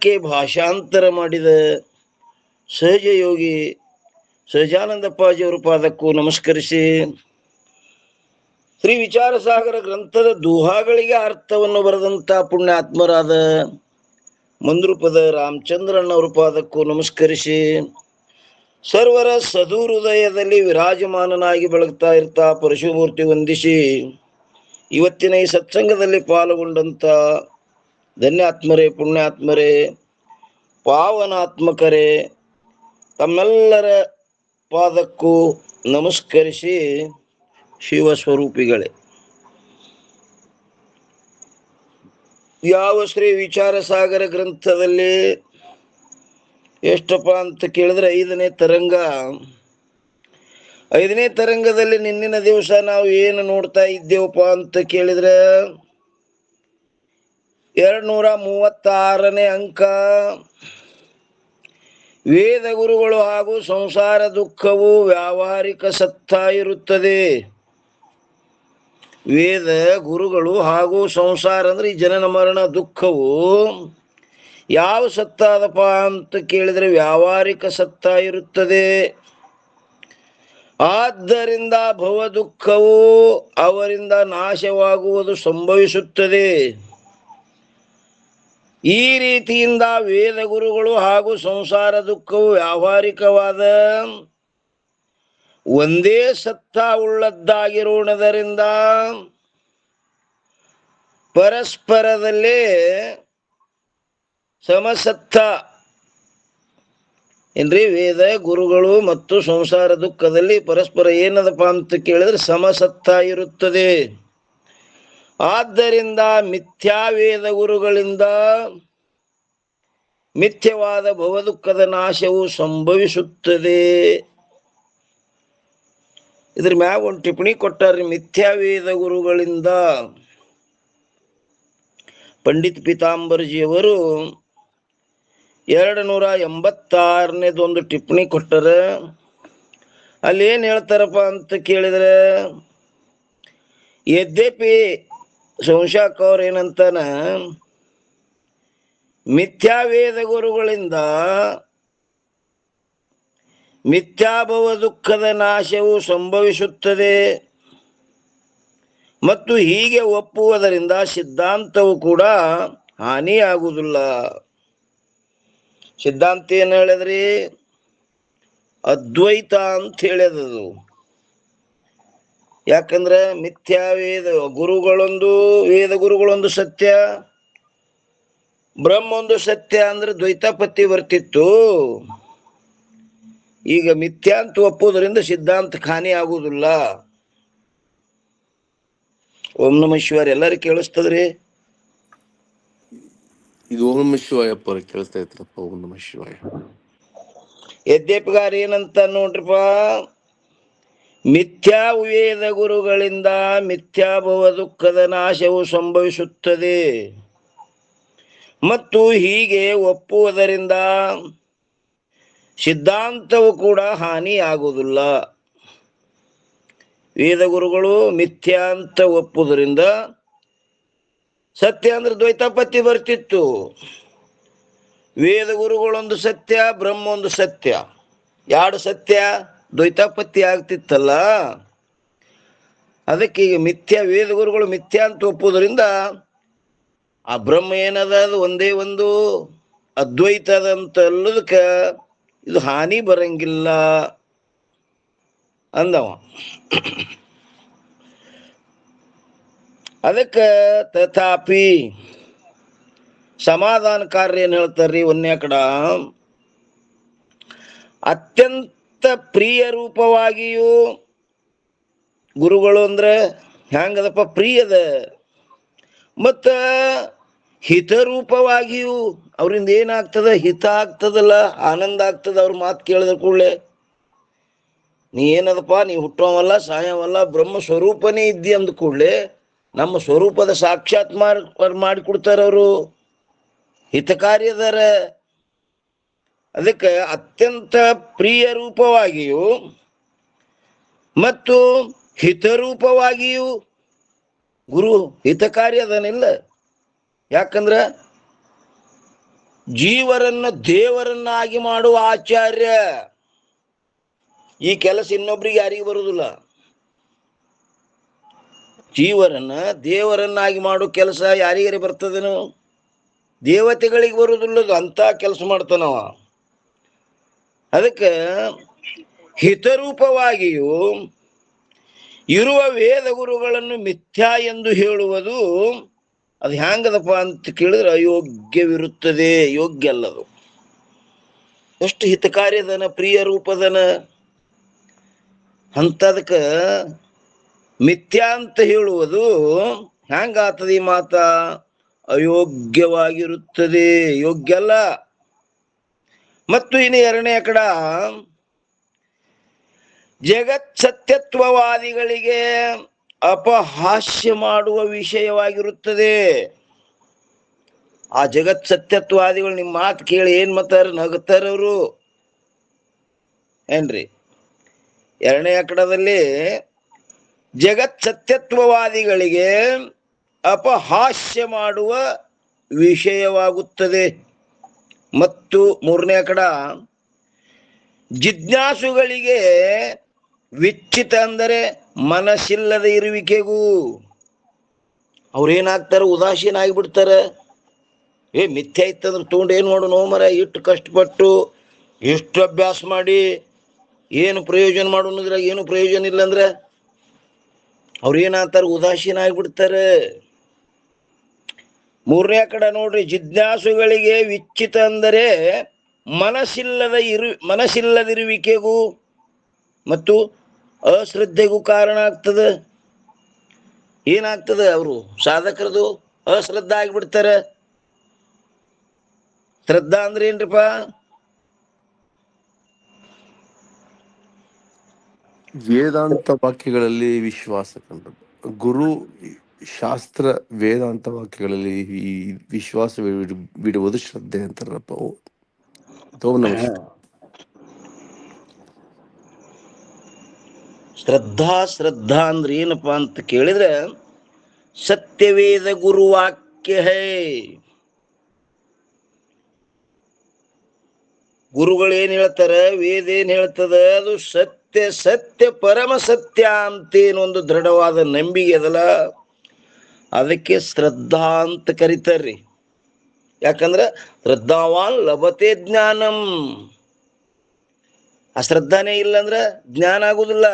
ಕನ್ನಡಕ್ಕೆ ಭಾಷಾಂತರ ಮಾಡಿದ ಸಹಜ ಯೋಗಿ ಸಹಜಾನಂದಪ್ಪಾಜಿಯವರ ಪಾದಕ್ಕೂ ನಮಸ್ಕರಿಸಿ, ಶ್ರೀ ವಿಚಾರ ಸಾಗರ ಗ್ರಂಥದ ದೂಹಾಗಳಿಗೆ ಅರ್ಥವನ್ನು ಬರೆದಂತ ಪುಣ್ಯಾತ್ಮರಾದ ಮಂದ್ರೂಪದ ರಾಮಚಂದ್ರಣ್ಣವರ ಪಾದಕ್ಕೂ ನಮಸ್ಕರಿಸಿ, ಸರ್ವರ ಸದುಹೃದಯದಲ್ಲಿ ವಿರಾಜಮಾನನಾಗಿ ಬೆಳಗ್ತಾ ಇರ್ತಾ ಪರಶುಮೂರ್ತಿ ವಂದಿಸಿ, ಇವತ್ತಿನ ಈ ಸತ್ಸಂಗದಲ್ಲಿ ಪಾಲ್ಗೊಂಡಂತ ಧನ್ಯಾತ್ಮರೇ, ಪುಣ್ಯಾತ್ಮರೇ, ಪಾವನಾತ್ಮಕರೇ, ತಮ್ಮೆಲ್ಲರ ಪಾದಕ್ಕೂ ನಮಸ್ಕರಿಸಿ, ಶಿವಸ್ವರೂಪಿಗಳೇ, ಯಾವ ಶ್ರೀ ವಿಚಾರ ಸಾಗರ ಗ್ರಂಥದಲ್ಲಿ ಎಷ್ಟಪ್ಪ ಅಂತ ಕೇಳಿದ್ರೆ 5ನೇ ತರಂಗ. 5ನೇ ತರಂಗದಲ್ಲಿ ನಿನ್ನಿನ ದಿವಸ ನಾವು ಏನು ನೋಡ್ತಾ ಇದ್ದೇವಪ್ಪ ಅಂತ ಕೇಳಿದ್ರೆ 236ನೇ ಅಂಕ. ವೇದ ಗುರುಗಳು ಹಾಗೂ ಸಂಸಾರ ದುಃಖವು ವ್ಯಾವಹಾರಿಕ ಸತ್ತ ಇರುತ್ತದೆ. ವೇದ ಗುರುಗಳು ಹಾಗೂ ಸಂಸಾರ ಅಂದ್ರೆ ಈ ಜನನ ಮರಣ ದುಃಖವು ಯಾವ ಸತ್ತಾದಪ್ಪ ಅಂತ ಕೇಳಿದ್ರೆ ವ್ಯಾವಹಾರಿಕ ಸತ್ತ ಇರುತ್ತದೆ. ಆದ್ದರಿಂದ ಭವ ದುಃಖವು ಅವರಿಂದ ನಾಶವಾಗುವುದು ಸಂಭವಿಸುತ್ತದೆ. ಈ ರೀತಿಯಿಂದ ವೇದ ಗುರುಗಳು ಹಾಗೂ ಸಂಸಾರ ದುಃಖವು ವ್ಯಾವಹಾರಿಕವಾದ ಒಂದೇ ಸತ್ತ ಉಳ್ಳದ್ದಾಗಿರುವುದರಿಂದ ಪರಸ್ಪರದಲ್ಲೇ ಸಮಸತ್ತ ಏನ್ರಿ, ವೇದ ಗುರುಗಳು ಮತ್ತು ಸಂಸಾರ ದುಃಖದಲ್ಲಿ ಪರಸ್ಪರ ಏನದಪ್ಪ ಅಂತ ಕೇಳಿದ್ರೆ ಸಮಸತ್ತ ಇರುತ್ತದೆ. ಆದ್ದರಿಂದ ಮಿಥ್ಯಾ ವೇದ ಗುರುಗಳಿಂದ ಮಿಥ್ಯವಾದ ಭವದುಃಖದ ನಾಶವು ಸಂಭವಿಸುತ್ತದೆ. ಇದ್ರ ಮ್ಯಾಗ ಒಂದು ಟಿಪ್ಪಣಿ ಕೊಟ್ಟಾರ್ರಿ. ಮಿಥ್ಯಾ ವೇದ ಗುರುಗಳಿಂದ ಪಂಡಿತ್ ಪೀತಾಂಬರ್ಜಿಯವರು 286ನೇದೊಂದು ಟಿಪ್ಪಣಿ ಕೊಟ್ಟರ. ಅಲ್ಲಿ ಏನ್ ಹೇಳ್ತಾರಪ್ಪ ಅಂತ ಕೇಳಿದ್ರೆ, ಯದ್ಯಪಿ ಸಂಶಾಕ್ ಅವ್ರ ಏನಂತಾನ, ಮಿಥ್ಯಾ ವೇದ ಗುರುಗಳಿಂದ ಮಿಥ್ಯಾಭವ ದುಃಖದ ನಾಶವು ಸಂಭವಿಸುತ್ತದೆ ಮತ್ತು ಹೀಗೆ ಒಪ್ಪುವುದರಿಂದ ಸಿದ್ಧಾಂತವು ಕೂಡ ಹಾನಿಯಾಗುವುದಿಲ್ಲ. ಸಿದ್ಧಾಂತ ಏನ್ ಹೇಳಿದ್ರಿ? ಅದ್ವೈತ ಅಂತ ಹೇಳ್ಯದದು. ಯಾಕಂದ್ರೆ ಮಿಥ್ಯಾ ವೇದ ಗುರುಗಳೊಂದು ಸತ್ಯ, ಬ್ರಹ್ಮ ಒಂದು ಸತ್ಯ ಅಂದ್ರೆ ದ್ವೈತಾಪತ್ತಿ ಬರ್ತಿತ್ತು. ಈಗ ಮಿಥ್ಯಾ ಅಂತ ಒಪ್ಪುವುದರಿಂದ ಸಿದ್ಧಾಂತ ಹಾನಿ ಆಗುವುದಿಲ್ಲ. ಓಂ ನಮಃ ಶಿವಾಯ. ಎಲ್ಲರಿಗೂ ಕೇಳಿಸ್ತದ್ರಿ? ಇದು ಓಂ ನಮಃ ಶಿವಾಯಪ್ಪ ಕೇಳಿಸ್ತಾ ಇತ್ರಪ್ಪ. ಓಂ ನಮಃ ಶಿವಾಯ. ಯದ್ಯಪ್ಗಾರ ಏನಂತ ನೋಡ್ರಿಪ್ಪ, ಮಿಥ್ಯಾ ವೇದ ಗುರುಗಳಿಂದ ಮಿಥ್ಯಾಭವ ದುಃಖದ ನಾಶವು ಸಂಭವಿಸುತ್ತದೆ ಮತ್ತು ಹೀಗೆ ಒಪ್ಪುವುದರಿಂದ ಸಿದ್ಧಾಂತವು ಕೂಡ ಹಾನಿಯಾಗುವುದಿಲ್ಲ. ವೇದ ಗುರುಗಳು ಮಿಥ್ಯಾ ಅಂತ ಒಪ್ಪುವುದರಿಂದ, ಸತ್ಯ ಅಂದ್ರೆ ದ್ವೈತಾಪತ್ತಿ ಬರ್ತಿತ್ತು. ವೇದ ಗುರುಗಳೊಂದು ಸತ್ಯ, ಬ್ರಹ್ಮ ಒಂದು ಸತ್ಯ, ಎರಡು ಸತ್ಯ, ದ್ವೈತಾಪತ್ತಿ ಆಗ್ತಿತ್ತಲ್ಲ. ಅದಕ್ಕೆ ಈಗ ಮಿಥ್ಯಾ, ವೇದ ಗುರುಗಳು ಮಿಥ್ಯಾ ಅಂತ ಒಪ್ಪುವುದರಿಂದ ಆ ಬ್ರಹ್ಮ ಏನದ ಅದು ಒಂದೇ ಒಂದು ಅದ್ವೈತದ ಅಂತ ಅಲ್ಲದಕ್ಕ ಇದು ಹಾನಿ ಬರಂಗಿಲ್ಲ ಅಂದವ. ಅದಕ್ಕೆ ತಥಾಪಿ ಸಮಾಧಾನಕಾರ್ಯ ಏನ್ ಹೇಳ್ತಾರ್ರಿ, ಒಂದೇ ಕಡ ಅತ್ಯಂತ ಪ್ರಿಯ ರೂಪವಾಗಿಯೂ ಗುರುಗಳು ಅಂದ್ರೆ ಹೆಂಗದಪ್ಪ, ಪ್ರಿಯದ ಮತ್ತ ಹಿತರೂಪವಾಗಿಯೂ ಅವರಿಂದ ಏನಾಗ್ತದ, ಹಿತ ಆಗ್ತದಲ್ಲ, ಆನಂದ ಆಗ್ತದ. ಅವ್ರ ಮಾತು ಕೇಳಿದ ಕೂಡಲೇ ನೀ ಏನದಪ್ಪ, ನೀ ಹುಟ್ಟೋವಲ್ಲ, ಸಾಯವಲ್ಲ, ಬ್ರಹ್ಮ ಸ್ವರೂಪನೇ ಇದ್ದಿ ಅಂದ ಕೂಡಲೇ ನಮ್ಮ ಸ್ವರೂಪದ ಸಾಕ್ಷಾತ್ ಮಾಡಿಕೊಡ್ತಾರ ಅವರು. ಹಿತಕಾರ್ಯದರ. ಅದಕ್ಕೆ ಅತ್ಯಂತ ಪ್ರಿಯ ರೂಪವಾಗಿಯೂ ಮತ್ತು ಹಿತರೂಪವಾಗಿಯೂ ಗುರು ಹಿತಕಾರ್ಯ ಅದನಿಲ್ಲ. ಯಾಕಂದ್ರ ಜೀವರನ್ನ ದೇವರನ್ನಾಗಿ ಮಾಡುವ ಆಚಾರ್ಯ. ಈ ಕೆಲಸ ಇನ್ನೊಬ್ರಿಗೆ ಯಾರಿಗೂ ಬರುವುದಿಲ್ಲ. ಜೀವರನ್ನ ದೇವರನ್ನಾಗಿ ಮಾಡೋ ಕೆಲಸ ಯಾರಿಗಾರಿ ಬರ್ತದೇನು? ದೇವತೆಗಳಿಗೆ ಬರುವುದಿಲ್ಲದು, ಅಂತ ಕೆಲಸ ಮಾಡ್ತಾನವ. ಅದಕ್ಕೆ ಹಿತರೂಪವಾಗಿಯೂ ಇರುವ ವೇದ ಗುರುಗಳನ್ನು ಮಿಥ್ಯಾ ಎಂದು ಹೇಳುವುದು ಅದು ಹ್ಯಾಂಗದಪ್ಪ ಅಂತ ಕೇಳಿದ್ರೆ ಅಯೋಗ್ಯವಿರುತ್ತದೆ, ಯೋಗ್ಯ ಅಲ್ಲದು. ಎಷ್ಟು ಹಿತಕಾರ್ಯದನ, ಪ್ರಿಯ ರೂಪದನ, ಅಂತದಕ್ಕ ಮಿಥ್ಯಾ ಅಂತ ಹೇಳುವುದು ಹ್ಯಾಂಗಾತದ? ಈ ಮಾತ ಅಯೋಗ್ಯವಾಗಿರುತ್ತದೆ, ಯೋಗ್ಯ ಅಲ್ಲ. ಮತ್ತು ಇನ್ನು ಎರಡನೇ ಕಡ, ಜಗತ್ ಸತ್ಯತ್ವವಾದಿಗಳಿಗೆ ಅಪಹಾಸ್ಯ ಮಾಡುವ ವಿಷಯವಾಗಿರುತ್ತದೆ. ಆ ಜಗತ್ ಸತ್ಯತ್ವವಾದಿಗಳು ನಿಮ್ಮ ಮಾತು ಕೇಳಿ ಏನ್ ಮತ್ತಾರ? ನಗುತ್ತಾರವರು ಏನ್ರಿ? ಎರಡನೇ ಅಕಡದಲ್ಲಿ ಜಗತ್ ಸತ್ಯತ್ವವಾದಿಗಳಿಗೆ ಅಪಹಾಸ್ಯ ಮಾಡುವ ವಿಷಯವಾಗುತ್ತದೆ. ಮತ್ತು ಮೂರನೇ ಅಕಡ, ಜಿಜ್ಞಾಸುಗಳಿಗೆ ವಿಚ್ಛಿತ ಅಂದರೆ ಮನಸ್ಸಿಲ್ಲದ ಇರುವಿಕೆಗೂ ಅವ್ರೇನಾಗ್ತಾರ? ಉದಾಸೀನ ಆಗಿಬಿಡ್ತಾರ. ಮಿಥ್ಯ ಇತ್ತಂದ್ರೆ ತೊಗೊಂಡು ಏನು ಮಾಡು ನೋ ಮರ, ಇಷ್ಟು ಕಷ್ಟಪಟ್ಟು ಎಷ್ಟು ಅಭ್ಯಾಸ ಮಾಡಿ ಏನು ಪ್ರಯೋಜನ ಮಾಡು ಅನ್ನೋದ್ರಾಗ ಏನು ಪ್ರಯೋಜನ ಇಲ್ಲ ಅಂದ್ರೆ ಅವ್ರೇನಾಗ್ತಾರ? ಉದಾಸೀನ ಆಗಿಬಿಡ್ತಾರೆ. ಮೂರನೇ ಕಡೆ ನೋಡ್ರಿ, ಜಿಜ್ಞಾಸುಗಳಿಗೆ ವಿಚ್ಛಿತ ಅಂದರೆ ಮನಸ್ಸಿಲ್ಲದಿರುವಿಕೆಗೂ ಮತ್ತು ಅಶ್ರದ್ಧೆಗೂ ಕಾರಣ ಆಗ್ತದೆ. ಏನಾಗ್ತದೆ? ಅವರು ಸಾಧಕರದು ಅಶ್ರದ್ಧಾ ಆಗಿಬಿಡ್ತಾರೆ. ಶ್ರದ್ಧಾ ಅಂದ್ರೆ ಏನ್ರಿಪ್ಪ? ವೇದಾಂತ ವಾಕ್ಯಗಳಲ್ಲಿ ವಿಶ್ವಾಸ ಕಂಡದ್ದು. ಗುರು ಶಾಸ್ತ್ರ ವೇದಾಂತ ವಾಕ್ಯಗಳಲ್ಲಿ ಈ ವಿಶ್ವಾಸ ಬಿಡುವುದು ಶ್ರದ್ಧೆ ಅಂತಾರಪ್ಪ. ಓಂ ನಮಃ ಶಿವಾಯ. ಶ್ರದ್ಧಾ ಅಂದ್ರೆ ಏನಪ್ಪಾ ಅಂತ ಕೇಳಿದ್ರೆ, ಸತ್ಯವೇದ ಗುರುವಾಕ್ಯ ಹೇ. ಗುರುಗಳು ಏನ್ ಹೇಳ್ತಾರ, ವೇದ ಏನ್ ಹೇಳ್ತದ, ಅದು ಸತ್ಯ, ಸತ್ಯ ಪರಮ ಸತ್ಯ ಅಂತೇನೊಂದು ದೃಢವಾದ ನಂಬಿಕೆ ಅದಲ್ಲ, ಅದಕ್ಕೆ ಶ್ರದ್ಧಾ ಅಂತ ಕರಿತಾರ್ರಿ. ಯಾಕಂದ್ರ ಶ್ರದ್ಧಾವಾನ್ ಲಭತೆ ಜ್ಞಾನಂ. ಆ ಶ್ರದ್ಧಾನೇ ಇಲ್ಲಂದ್ರ ಜ್ಞಾನ ಆಗುದಿಲ್ಲ.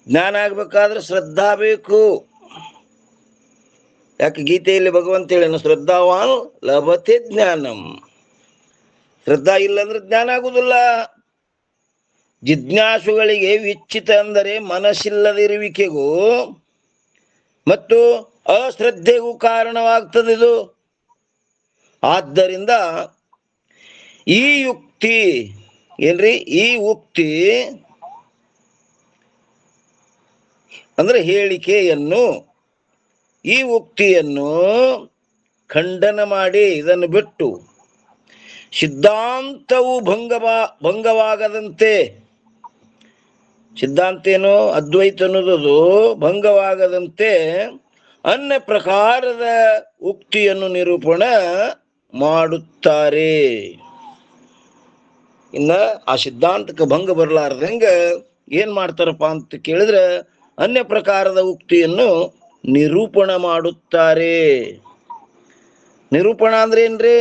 ಜ್ಞಾನ ಆಗ್ಬೇಕಾದ್ರೆ ಶ್ರದ್ಧಾ ಬೇಕು. ಯಾಕೆ ಗೀತೆಯಲ್ಲಿ ಭಗವಂತ ಹೇಳೇನು? ಶ್ರದ್ಧಾವಾನ್ ಲಭತೆ ಜ್ಞಾನಂ. ಶ್ರದ್ಧಾ ಇಲ್ಲಂದ್ರೆ ಜ್ಞಾನ ಆಗುದಿಲ್ಲ. ಜಿಜ್ಞಾಸುಗಳಿಗೆ ವಿಚ್ಛಿತ ಅಂದರೆ ಮನಸ್ಸಿಲ್ಲದಿರುವಿಕೆಗೂ ಮತ್ತು ಅಶ್ರದ್ಧೆಗೂ ಕಾರಣವಾಗ್ತದೆ ಇದು. ಆದ್ದರಿಂದ ಈ ಯುಕ್ತಿ ಏನ್ರಿ? ಈ ಉಕ್ತಿ ಅಂದ್ರೆ ಹೇಳಿಕೆಯನ್ನು, ಈ ಉಕ್ತಿಯನ್ನು ಖಂಡನ ಮಾಡಿ ಇದನ್ನು ಬಿಟ್ಟು ಸಿದ್ಧಾಂತವು ಭಂಗವಾಗದಂತೆ, ಸಿದ್ಧಾಂತ ಏನು? ಅದ್ವೈತ ಅನ್ನೋದು ಭಂಗವಾಗದಂತೆ ಅನ್ಯ ಪ್ರಕಾರದ ಉಕ್ತಿಯನ್ನು ನಿರೂಪಣ ಮಾಡುತ್ತಾರೆ. ಇನ್ನ ಆ ಸಿದ್ಧಾಂತಕ್ಕೆ ಭಂಗ ಬರಲಾರ್ದಂಗ ಏನ್ ಮಾಡ್ತಾರಪ್ಪ ಅಂತ ಕೇಳಿದ್ರೆ, ಅನ್ಯ ಪ್ರಕಾರದ ಉಕ್ತಿಯನ್ನು ನಿರೂಪಣ ಮಾಡುತ್ತಾರೆ. ನಿರೂಪಣ ಅಂದ್ರೆ ಏನ್ರಿ?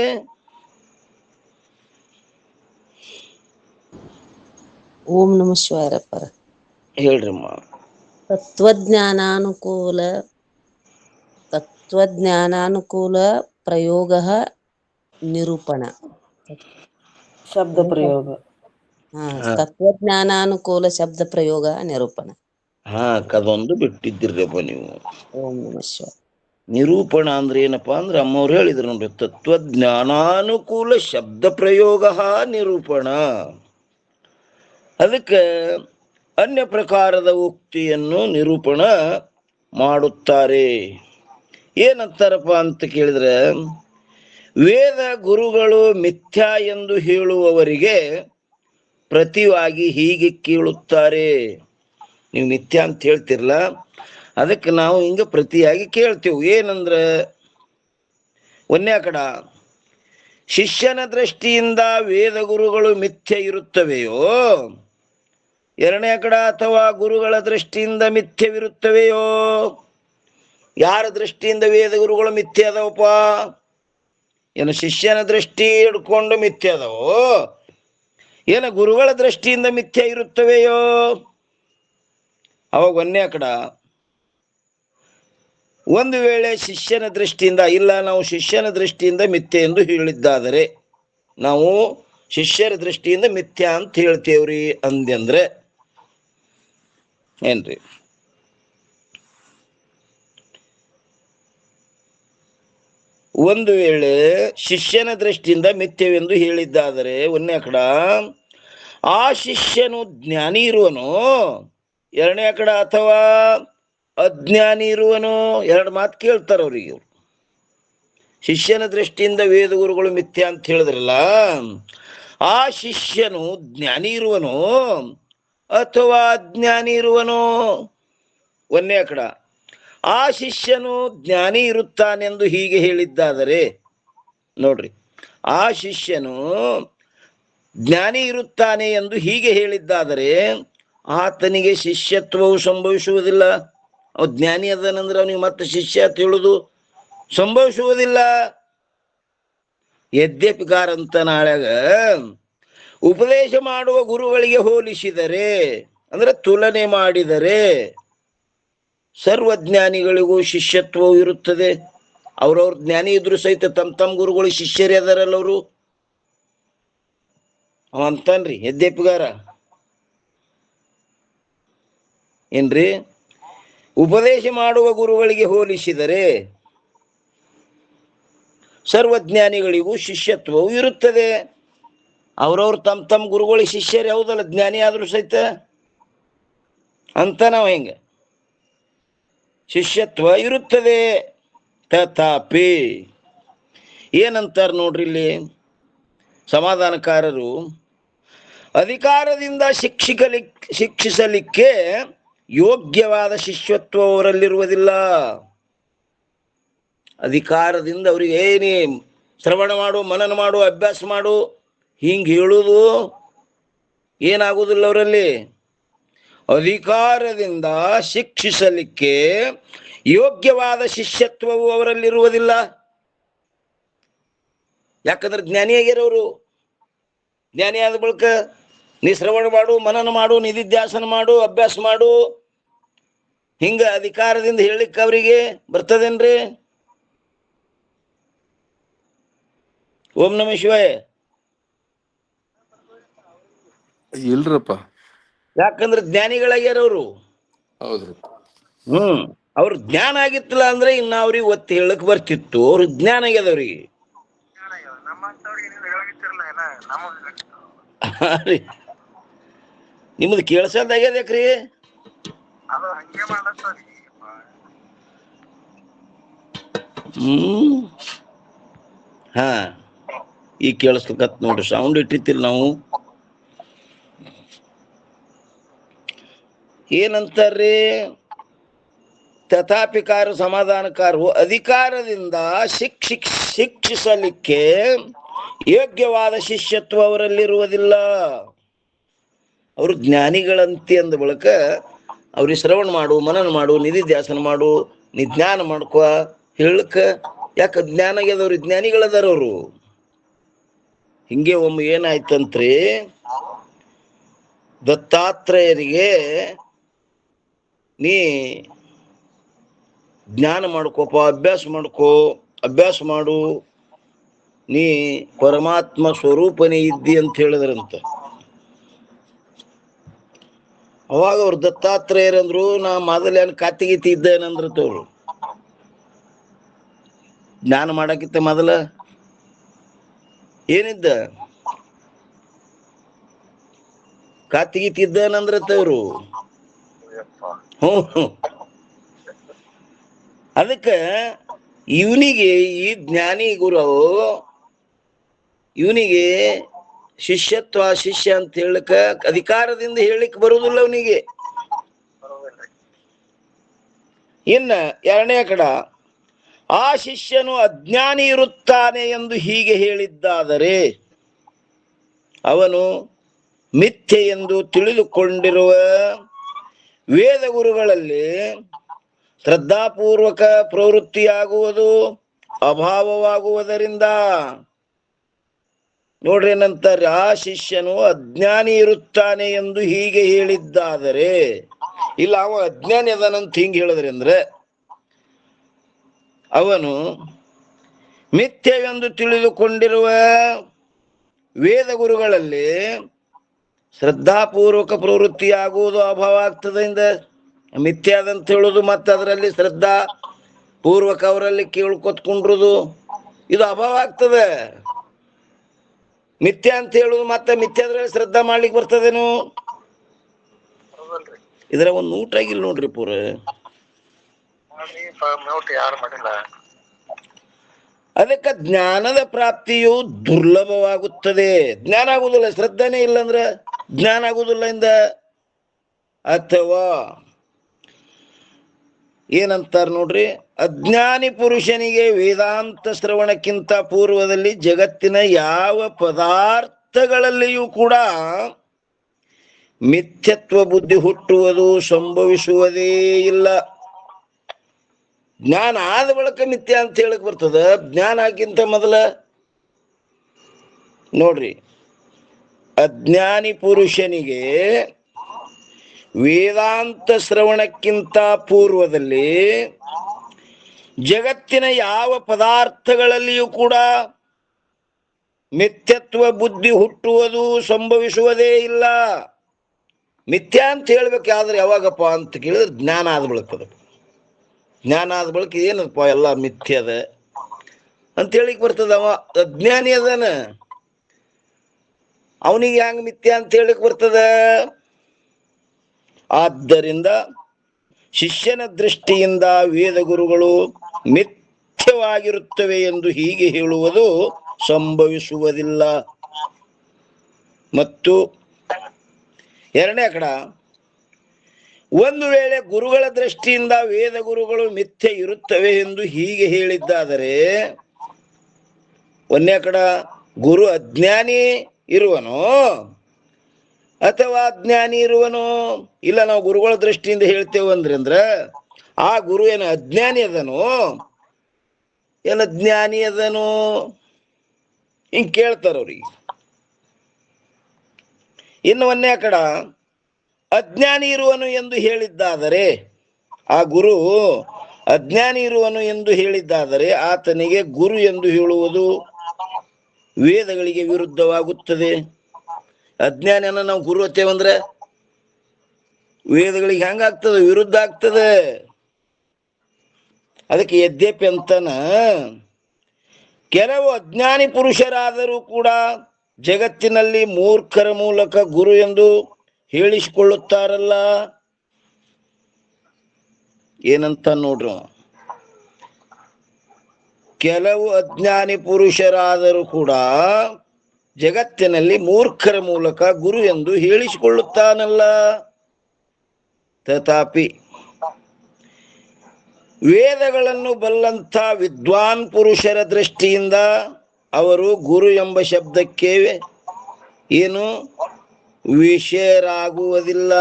ಓಂ ನಮಃ ಶಿವಾಯರಪ್ಪರ. ಹೇಳ್ರಮ್ಮ. ತತ್ವಜ್ಞಾನಾನುಕೂಲ ಪ್ರಯೋಗ ನಿರೂಪಣ. ಶಬ್ದ ಪ್ರಯೋಗ. ತತ್ವಜ್ಞಾನಾನುಕೂಲ ಶಬ್ದ ಪ್ರಯೋಗ ನಿರೂಪಣ. ಅದೊಂದು ಬಿಟ್ಟಿದ್ದಿರ್ರಪ್ಪ ನೀವು. ಓಂ ನಮಃ ಶಿವಾಯ. ನಿರೂಪಣ ಅಂದ್ರೆ ಏನಪ್ಪಾ ಅಂದ್ರೆ ಅಮ್ಮವ್ರು ಹೇಳಿದ್ರು ನೋಡ್ರಿ, ತತ್ವಜ್ಞಾನಾನುಕೂಲ ಶಬ್ದ ಪ್ರಯೋಗ ನಿರೂಪಣ. ಅದಕ್ಕೆ ಅನ್ಯ ಪ್ರಕಾರದ ಉಕ್ತಿಯನ್ನು ನಿರೂಪಣ ಮಾಡುತ್ತಾರೆ. ಏನಂತಾರಪ್ಪ ಅಂತ ಕೇಳಿದ್ರೆ, ವೇದ ಗುರುಗಳು ಮಿಥ್ಯಾ ಎಂದು ಹೇಳುವವರಿಗೆ ಪ್ರತಿವಾಗಿ ಹೀಗೆ ಕೇಳುತ್ತಾರೆ. ನೀವು ಮಿಥ್ಯಾ ಅಂತ ಹೇಳ್ತಿರ್ಲ, ಅದಕ್ಕೆ ನಾವು ಹಿಂಗ ಪ್ರತಿಯಾಗಿ ಕೇಳ್ತೇವೆ. ಏನಂದ್ರೆ, ಒಂದೇ ಕಡ ಶಿಷ್ಯನ ದೃಷ್ಟಿಯಿಂದ ವೇದ ಗುರುಗಳು ಮಿಥ್ಯೆ ಇರುತ್ತವೆಯೋ, ಎರಡನೇ ಕಡ ಅಥವಾ ಗುರುಗಳ ದೃಷ್ಟಿಯಿಂದ ಮಿಥ್ಯವಿರುತ್ತವೆಯೋ? ಯಾರ ದೃಷ್ಟಿಯಿಂದ ವೇದ ಗುರುಗಳು ಮಿಥ್ಯೆ ಅದಾವಪ್ಪ? ಏನು ಶಿಷ್ಯನ ದೃಷ್ಟಿ ಹಿಡ್ಕೊಂಡು ಮಿಥ್ಯೆ ಅದಾವೋ, ಏನು ಗುರುಗಳ ದೃಷ್ಟಿಯಿಂದ ಮಿಥ್ಯೆ ಇರುತ್ತವೆಯೋ? ಅವಾಗ ಒಂದೇ ಕಡ ಒಂದು ವೇಳೆ ಶಿಷ್ಯನ ದೃಷ್ಟಿಯಿಂದ, ಇಲ್ಲ ನಾವು ಶಿಷ್ಯನ ದೃಷ್ಟಿಯಿಂದ ಮಿಥ್ಯೆ ಎಂದು ಹೇಳಿದ್ದಾದರೆ, ನಾವು ಶಿಷ್ಯರ ದೃಷ್ಟಿಯಿಂದ ಮಿಥ್ಯಾ ಅಂತ ಹೇಳ್ತೇವ್ರಿ ಅಂದಂದ್ರೆ ಏನ್ರಿ? ಒಂದು ವೇಳೆ ಶಿಷ್ಯನ ದೃಷ್ಟಿಯಿಂದ ಮಿಥ್ಯವೆಂದು ಹೇಳಿದ್ದಾದರೆ ಒಂದನೇ ಕಡ ಆ ಶಿಷ್ಯನು ಜ್ಞಾನಿ ಇರುವನು, ಎರಡನೇ ಕಡ ಅಥವಾ ಅಜ್ಞಾನಿ ಇರುವನು? ಎರಡು ಮಾತು ಕೇಳ್ತಾರ ಅವ್ರಿಗೆ. ಶಿಷ್ಯನ ದೃಷ್ಟಿಯಿಂದ ವೇದ ಗುರುಗಳು ಮಿಥ್ಯ ಅಂತ ಹೇಳಿದ್ರಲ್ಲ, ಆ ಶಿಷ್ಯನು ಜ್ಞಾನಿ ಇರುವನು ಅಥವಾ ಅಜ್ಞಾನಿ ಇರುವನು? ಒಂದನೇ ಕಡ ಆ ಶಿಷ್ಯನು ಜ್ಞಾನಿ ಇರುತ್ತಾನೆಂದು ಹೀಗೆ ಹೇಳಿದ್ದಾದರೆ, ನೋಡ್ರಿ, ಆ ಶಿಷ್ಯನು ಜ್ಞಾನಿ ಇರುತ್ತಾನೆ ಎಂದು ಹೀಗೆ ಹೇಳಿದ್ದಾದರೆ ಆತನಿಗೆ ಶಿಷ್ಯತ್ವವು ಸಂಭವಿಸುವುದಿಲ್ಲ. ಅವ್ ಜ್ಞಾನಿ ಅದನಂದ್ರೆ ಅವನಿಗೆ ಮತ್ತೆ ಶಿಷ್ಯ ಅಂತ ಹೇಳುದು ಸಂಭವಿಸುವುದಿಲ್ಲ. ಯದ್ಯಪಿಕಾರ ಅಂತ ನಾಳ್ಯಾಗ ಉಪದೇಶ ಮಾಡುವ ಗುರುಗಳಿಗೆ ಹೋಲಿಸಿದರೆ ಅಂದ್ರೆ ತುಲನೆ ಮಾಡಿದರೆ ಸರ್ವಜ್ಞಾನಿಗಳಿಗೂ ಶಿಷ್ಯತ್ವವು ಇರುತ್ತದೆ. ಅವ್ರವ್ರ ಜ್ಞಾನಿ ಇದ್ರು ಸಹಿತ ತಮ್ಮ ಗುರುಗಳು ಶಿಷ್ಯರೇ ಅದಾರಲ್ಲ ಅವರು. ಅಂತನ್ರಿ ಯದ್ಯಪಿಗಾರ ಏನ್ರಿ? ಉಪದೇಶ ಮಾಡುವ ಗುರುಗಳಿಗೆ ಹೋಲಿಸಿದರೆ ಸರ್ವಜ್ಞಾನಿಗಳಿಗೂ ಶಿಷ್ಯತ್ವವು ಇರುತ್ತದೆ. ಅವ್ರವ್ರು ತಮ್ಮ ಗುರುಗಳಿಗೆ ಶಿಷ್ಯರು ಯಾವುದಲ್ಲ, ಜ್ಞಾನಿ ಆದ್ರೂ ಸಹಿತ ಅಂತ ನಾವು ಹೆಂಗ ಶಿಷ್ಯತ್ವ ಇರುತ್ತದೆ. ತಥಾಪಿ ಏನಂತಾರ ನೋಡ್ರಿ ಇಲ್ಲಿ ಸಮಾಧಾನಕಾರರು, ಅಧಿಕಾರದಿಂದ ಶಿಕ್ಷಿಸಲಿಕ್ಕೆ ಯೋಗ್ಯವಾದ ಶಿಷ್ಯತ್ವ ಅವರಲ್ಲಿರುವುದಿಲ್ಲ. ಅಧಿಕಾರದಿಂದ ಅವ್ರಿಗೆ ಏನಿ ಶ್ರವಣ ಮಾಡು, ಮನನ ಮಾಡು, ಅಭ್ಯಾಸ ಮಾಡು ಹಿಂಗೆ ಹೇಳುವುದು ಏನಾಗುವುದಿಲ್ಲ ಅವರಲ್ಲಿ. ಅಧಿಕಾರದಿಂದ ಶಿಕ್ಷಿಸಲಿಕ್ಕೆ ಯೋಗ್ಯವಾದ ಶಿಷ್ಯತ್ವವು ಅವರಲ್ಲಿರುವುದಿಲ್ಲ. ಯಾಕಂದ್ರೆ ಜ್ಞಾನಿ ಆಗ್ಯಾರವರು. ಜ್ಞಾನಿ ಆದ ಬಳಿಕ ನೀ ಶ್ರವಣ ಮಾಡು, ಮನನ ಮಾಡು, ನಿಧಿಧ್ಯಾಸನ ಮಾಡು, ಅಭ್ಯಾಸ ಮಾಡು ಹಿಂಗ ಅಧಿಕಾರದಿಂದ ಹೇಳಿಕ್ಕೆ ಅವರಿಗೆ ಬರ್ತದೇನ್ರಿ? ಓಂ ನಮ ಶಿವಾಯ. ಇಲ್ರಪ್ಪ. ಯಾಕಂದ್ರೆ ಜ್ಞಾನಿಗಳಾಗ್ಯಾರವರು. ಹೌದ್ರಿ. ಅವ್ರ ಜ್ಞಾನ ಆಗಿತ್ತಲ್ಲ ಅಂದ್ರೆ ಇನ್ನ ಅವ್ರಿಗೆ ಒತ್ತಿ ಹೇಳಕ್ ಬರ್ತಿತ್ತು. ಅವ್ರ ಜ್ಞಾನ ಆಗ್ಯದ ಅವ್ರಿಗೆ. ನಿಮ್ದು ಕೇಳ್ಸದ್ ಆಗ್ಯದ್ಯಾಕ್ರಿ? ಹಾ, ಈಗ ಕೇಳಿಸ್ಬೇಕತ್ ನೋಡ್ರಿ. ಸೌಂಡ್ ಇಟ್ಟಿತ್ತಿಲ್ಲ ನಾವು. ಏನಂತಾರ್ರಿ? ತಥಾಪಿಕಾರ ಸಮಾಧಾನಕಾರವು ಅಧಿಕಾರದಿಂದ ಶಿಕ್ಷಿಸಲಿಕ್ಕೆ ಯೋಗ್ಯವಾದ ಶಿಷ್ಯತ್ವ ಅವರಲ್ಲಿರುವುದಿಲ್ಲ. ಅವರು ಜ್ಞಾನಿಗಳಂತೆ ಅಂದ ಬಳಿಕ ಅವ್ರಿಗೆ ಶ್ರವಣ ಮಾಡು, ಮನನ ಮಾಡು, ನಿಧಿಧ್ಯಾಸನ ಮಾಡು, ನೀ ಜ್ಞಾನ ಮಾಡ್ಕೊ ಹೇಳಕ್ಕ. ಯಾಕ ಜ್ಞಾನ ಆಗ್ಯದವ್ರು, ಜ್ಞಾನಿಗಳದಾರ ಅವರು. ಹಿಂಗೆ ಒಮ್ಮೆ ಏನಾಯ್ತಂತ್ರಿ, ದತ್ತಾತ್ರೇಯರಿಗೆ ನೀ ಜ್ಞಾನ ಮಾಡ್ಕೋಪ, ಅಭ್ಯಾಸ ಮಾಡು, ನೀ ಪರಮಾತ್ಮ ಸ್ವರೂಪನೇ ಇದ್ದಿ ಅಂತ ಹೇಳಿದ್ರಂತ. ಅವಾಗ ಅವ್ರು ದತ್ತಾತ್ರೇಯರಂದ್ರು, ನಾ ಮೊದಲ ಏನ್ ಕಾತಿಗೀತಿ ಇದ್ದೇನಂದ್ರತ. ಅವ್ರು ಜ್ಞಾನ ಮಾಡಕ್ಕಿತ್ತ ಮೊದಲ ಏನಿದ್ದ? ಕಾತಿಗೀತಿ ಇದ್ದೇನಂದ್ರತ ಅವ್ರು. ಅದಕ್ಕೆ ಇವನಿಗೆ ಈ ಜ್ಞಾನಿ ಗುರು ಇವನಿಗೆ ಶಿಷ್ಯ ಅಂತ ಹೇಳಕ ಅಧಿಕಾರದಿಂದ ಹೇಳಿಕ್ ಬರುವುದಿಲ್ಲ ಅವನಿಗೆ. ಇನ್ನ ಎರಡನೇ ಕಡ ಆ ಶಿಷ್ಯನು ಅಜ್ಞಾನಿ ಇರುತ್ತಾನೆ ಎಂದು ಹೀಗೆ ಹೇಳಿದ್ದಾದರೆ ಅವನು ಮಿಥ್ಯೆ ಎಂದು ತಿಳಿದುಕೊಂಡಿರುವ ವೇದ ಗುರುಗಳಲ್ಲಿ ಶ್ರದ್ಧಾಪೂರ್ವಕ ಪ್ರವೃತ್ತಿಯಾಗುವುದು ಅಭಾವವಾಗುವುದರಿಂದ. ನೋಡ್ರಿ ಏನಂತಾರೆ, ಆ ಶಿಷ್ಯನು ಅಜ್ಞಾನಿ ಇರುತ್ತಾನೆ ಎಂದು ಹೀಗೆ ಹೇಳಿದ್ದಾದರೆ, ಇಲ್ಲ ಅವ ಅಜ್ಞಾನಿ ಅದನಂತ ಹಿಂಗೆ ಹೇಳಿದ್ರಿ ಅಂದ್ರೆ ಅವನು ಮಿಥ್ಯವೆಂದು ತಿಳಿದುಕೊಂಡಿರುವ ವೇದ ಗುರುಗಳಲ್ಲಿ ಶ್ರದ್ಧಾಪೂರ್ವಕ ಪ್ರವೃತ್ತಿಯಾಗುವುದು ಅಭಾವ ಆಗ್ತದೆ. ಮಿಥ್ಯಾದಂತ ಹೇಳುದು ಮತ್ತೆ ಅದರಲ್ಲಿ ಶ್ರದ್ಧಾ ಪೂರ್ವಕ ಅವರಲ್ಲಿ ಕೇಳ್ಕೊತ್ಕೊಂಡ್ರುದು ಇದು ಅಭಾವ ಆಗ್ತದೆ. ಮಿಥ್ಯ ಅಂತ ಹೇಳುದು ಮತ್ತೆ ಮಿಥ್ಯಾದ್ರಲ್ಲಿ ಶ್ರದ್ಧಾ ಮಾಡ್ಲಿಕ್ಕೆ ಬರ್ತದೇನು? ಇದರ ಒಂದು ಊಟ ಆಗಿಲ್ಲ ನೋಡ್ರಿ ಪೂರ. ಅದಕ್ಕೆ ಜ್ಞಾನದ ಪ್ರಾಪ್ತಿಯು ದುರ್ಲಭವಾಗುತ್ತದೆ. ಜ್ಞಾನ ಆಗುದಿಲ್ಲ, ಶ್ರದ್ಧಾನೇ ಇಲ್ಲಂದ್ರ ಜ್ಞಾನ ಆಗುದಿಲ್ಲ ಇಂದ. ಅಥವಾ ಏನಂತಾರ ನೋಡ್ರಿ, ಅಜ್ಞಾನಿ ಪುರುಷನಿಗೆ ವೇದಾಂತ ಶ್ರವಣಕ್ಕಿಂತ ಪೂರ್ವದಲ್ಲಿ ಜಗತ್ತಿನ ಯಾವ ಪದಾರ್ಥಗಳಲ್ಲಿಯೂ ಕೂಡ ಮಿಥ್ಯತ್ವ ಬುದ್ಧಿ ಹುಟ್ಟುವುದು ಸಂಭವಿಸುವುದೇ ಇಲ್ಲ. ಜ್ಞಾನ ಆದ ಬಳಿಕ ಮಿಥ್ಯ ಅಂತ ಹೇಳಕ್ ಬರ್ತದ, ಜ್ಞಾನ ಆಗಿಂತ ಮೊದಲ ನೋಡ್ರಿ, ಅಜ್ಞಾನಿ ಪುರುಷನಿಗೆ ವೇದಾಂತ ಶ್ರವಣಕ್ಕಿಂತ ಪೂರ್ವದಲ್ಲಿ ಜಗತ್ತಿನ ಯಾವ ಪದಾರ್ಥಗಳಲ್ಲಿಯೂ ಕೂಡ ಮಿಥ್ಯತ್ವ ಬುದ್ಧಿ ಹುಟ್ಟುವುದು ಸಂಭವಿಸುವುದೇ ಇಲ್ಲ. ಮಿಥ್ಯ ಅಂತ ಹೇಳ್ಬೇಕಾದ್ರೆ ಯಾವಾಗಪ್ಪ ಅಂತ ಕೇಳಿದ್ರೆ ಜ್ಞಾನ ಆದ ಬಳಿಕದ. ಜ್ಞಾನ ಆದ ಬಳಿಕ ಏನಪ್ಪ ಎಲ್ಲ ಮಿಥ್ಯದ ಅಂತ ಹೇಳಿಕ್ ಬರ್ತದ. ಅವ ಅಜ್ಞಾನಿ ಅದನ, ಅವನಿಗೆ ಹೆಂಗ್ ಮಿಥ್ಯ ಅಂತ ಹೇಳಿಕ್ ಬರ್ತದ? ಆದ್ದರಿಂದ ಶಿಷ್ಯನ ದೃಷ್ಟಿಯಿಂದ ವೇದ ಗುರುಗಳು ಮಿಥ್ಯವಾಗಿರುತ್ತವೆ ಎಂದು ಹೀಗೆ ಹೇಳುವುದು ಸಂಭವಿಸುವುದಿಲ್ಲ. ಮತ್ತು ಎರಡನೇ ಕಡ, ಒಂದು ವೇಳೆ ಗುರುಗಳ ದೃಷ್ಟಿಯಿಂದ ವೇದ ಗುರುಗಳು ಮಿಥ್ಯೆ ಇರುತ್ತವೆ ಎಂದು ಹೀಗೆ ಹೇಳಿದ್ದಾದರೆ, ಒಂದೇ ಕಡ ಗುರು ಅಜ್ಞಾನಿ ಇರುವನೋ ಅಥವಾ ಅಜ್ಞಾನಿ ಇರುವನೋ? ಇಲ್ಲ, ನಾವು ಗುರುಗಳ ದೃಷ್ಟಿಯಿಂದ ಹೇಳ್ತೇವೆ ಅಂದ್ರ ಆ ಗುರು ಏನು ಅಜ್ಞಾನಿ ಅದನೋ ಏನು ಜ್ಞಾನಿ ಅದನೋ ಹಿಂಗ್ ಕೇಳ್ತಾರ ಅವ್ರಿಗೆ. ಇನ್ನು ಒಂದೇ ಕಡ ಅಜ್ಞಾನಿ ಇರುವನು ಎಂದು ಹೇಳಿದ್ದಾದರೆ, ಆ ಗುರು ಅಜ್ಞಾನಿ ಇರುವನು ಎಂದು ಹೇಳಿದ್ದಾದರೆ ಆತನಿಗೆ ಗುರು ಎಂದು ಹೇಳುವುದು ವೇದಗಳಿಗೆ ವಿರುದ್ಧವಾಗುತ್ತದೆ. ಅಜ್ಞಾನಿಯನ್ನ ನಾವು ಗುರು ಹತ್ತೇವಂದ್ರೆ ವೇದಗಳಿಗೆ ಹೆಂಗಾಗ್ತದೆ? ವಿರುದ್ಧ ಆಗ್ತದೆ. ಅದಕ್ಕೆ ಯದ್ಯಪಿ ಅಂತನ ಕೆಲವು ಅಜ್ಞಾನಿ ಪುರುಷರಾದರೂ ಕೂಡ ಜಗತ್ತಿನಲ್ಲಿ ಮೂರ್ಖರ ಮೂಲಕ ಗುರು ಎಂದು ಹೇಳಿಸಿಕೊಳ್ಳುತ್ತಾರಲ್ಲ. ಏನಂತ ನೋಡ್ರಿ, ಕೆಲವು ಅಜ್ಞಾನಿ ಪುರುಷರಾದರೂ ಕೂಡ ಜಗತ್ತಿನಲ್ಲಿ ಮೂರ್ಖರ ಮೂಲಕ ಗುರು ಎಂದು ಹೇಳಿಸಿಕೊಳ್ಳುತ್ತಾನಲ್ಲ. ತಥಾಪಿ ವೇದಗಳನ್ನು ಬಲ್ಲಂಥ ವಿದ್ವಾನ್ ಪುರುಷರ ದೃಷ್ಟಿಯಿಂದ ಅವರು ಗುರು ಎಂಬ ಶಬ್ದಕ್ಕೆ ಏನು ವಿಷಯರಾಗುವುದಿಲ್ಲ.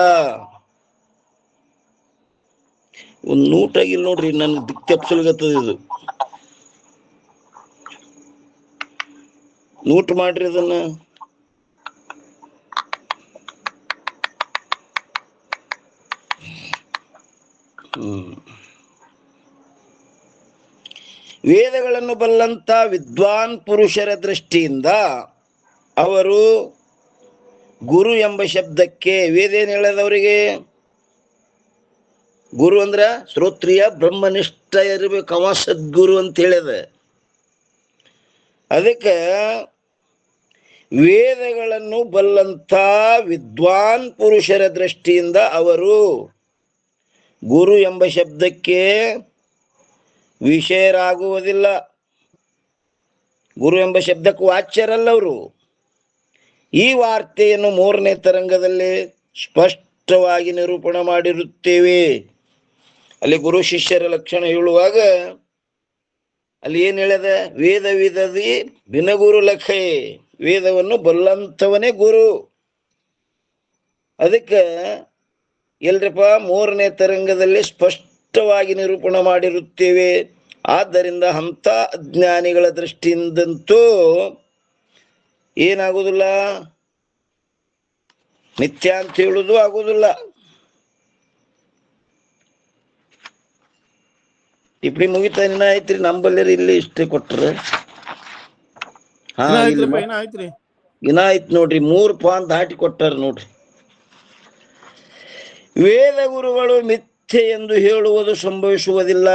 ಒಂದು ನೂಟಾಗಿಲ್ಲ ನೋಡ್ರಿ, ನನ್ನ ದಿಕ್ ತಪ್ಸಲ್ಗತ್ತದ. ಇದು ನೋಟ್ ಮಾಡ್ರಿ ಅದನ್ನ. ವೇದಗಳನ್ನು ಬಲ್ಲಂತ ವಿದ್ವಾನ್ ಪುರುಷರ ದೃಷ್ಟಿಯಿಂದ ಅವರು ಗುರು ಎಂಬ ಶಬ್ದಕ್ಕೆ ವೇದ ಏನ್ ಹೇಳದವರಿಗೆ? ಗುರು ಅಂದ್ರ ಶ್ರೋತ್ರಿಯ ಬ್ರಹ್ಮನಿಷ್ಠ ಇರಬೇಕು, ಅವ ಸದ್ಗುರು ಅಂತ ಹೇಳ್ಯದ. ಅದಕ್ಕೆ ವೇದಗಳನ್ನು ಬಲ್ಲಂತ ವಿದ್ವಾನ್ ಪುರುಷರ ದೃಷ್ಟಿಯಿಂದ ಅವರು ಗುರು ಎಂಬ ಶಬ್ದಕ್ಕೆ ವಿಷಯರಾಗುವುದಿಲ್ಲ. ಗುರು ಎಂಬ ಶಬ್ದಕ್ಕೆ ವಾಚ್ಯರಲ್ಲ ಅವರು. ಈ ವಾರ್ತೆಯನ್ನು 3ನೇ ತರಂಗದಲ್ಲಿ ಸ್ಪಷ್ಟವಾಗಿ ನಿರೂಪಣೆ ಮಾಡಿರುತ್ತೇವೆ. ಅಲ್ಲಿ ಗುರು ಶಿಷ್ಯರ ಲಕ್ಷಣ ಹೇಳುವಾಗ ಅಲ್ಲಿ ಏನ್ ಹೇಳ್ಯದ? ವೇದ ವಿಧದಿ ಬಿನಗುರು ಲಖೆ, ವೇದವನ್ನು ಬಲ್ಲಂತವನೇ ಗುರು. ಅದಕ್ಕೆ ಎಲ್ರಪ್ಪ 3ನೇ ತರಂಗದಲ್ಲಿ ಸ್ಪಷ್ಟವಾಗಿ ನಿರೂಪಣೆ ಮಾಡಿರುತ್ತೇವೆ. ಆದ್ದರಿಂದ ಅಂಥ ಅಜ್ಞಾನಿಗಳ ದೃಷ್ಟಿಯಿಂದಂತೂ ಏನಾಗುವುದಿಲ್ಲ, ಮಿಥ್ಯಾ ಅಂತ ಹೇಳುವುದು ಆಗುವುದಿಲ್ಲ. ಟಿಪ್ಪಣಿ ಮುಗಿತಾ ಇನ್ನ ಐತ್ರಿ ನಂಬಲ್ಲಿ ಇಲ್ಲಿ ಇಷ್ಟೇ ಕೊಟ್ರ. ಹಾ ಇನ್ನ ಆಯ್ತು ನೋಡ್ರಿ, 3 ಪಾನ್ ದಾಟಿ ಕೊಟ್ಟಾರ ನೋಡ್ರಿ. ವೇದ ಗುರುಗಳು ಮಿಥ್ಯೆ ಎಂದು ಹೇಳುವುದು ಸಂಭವಿಸುವುದಿಲ್ಲ.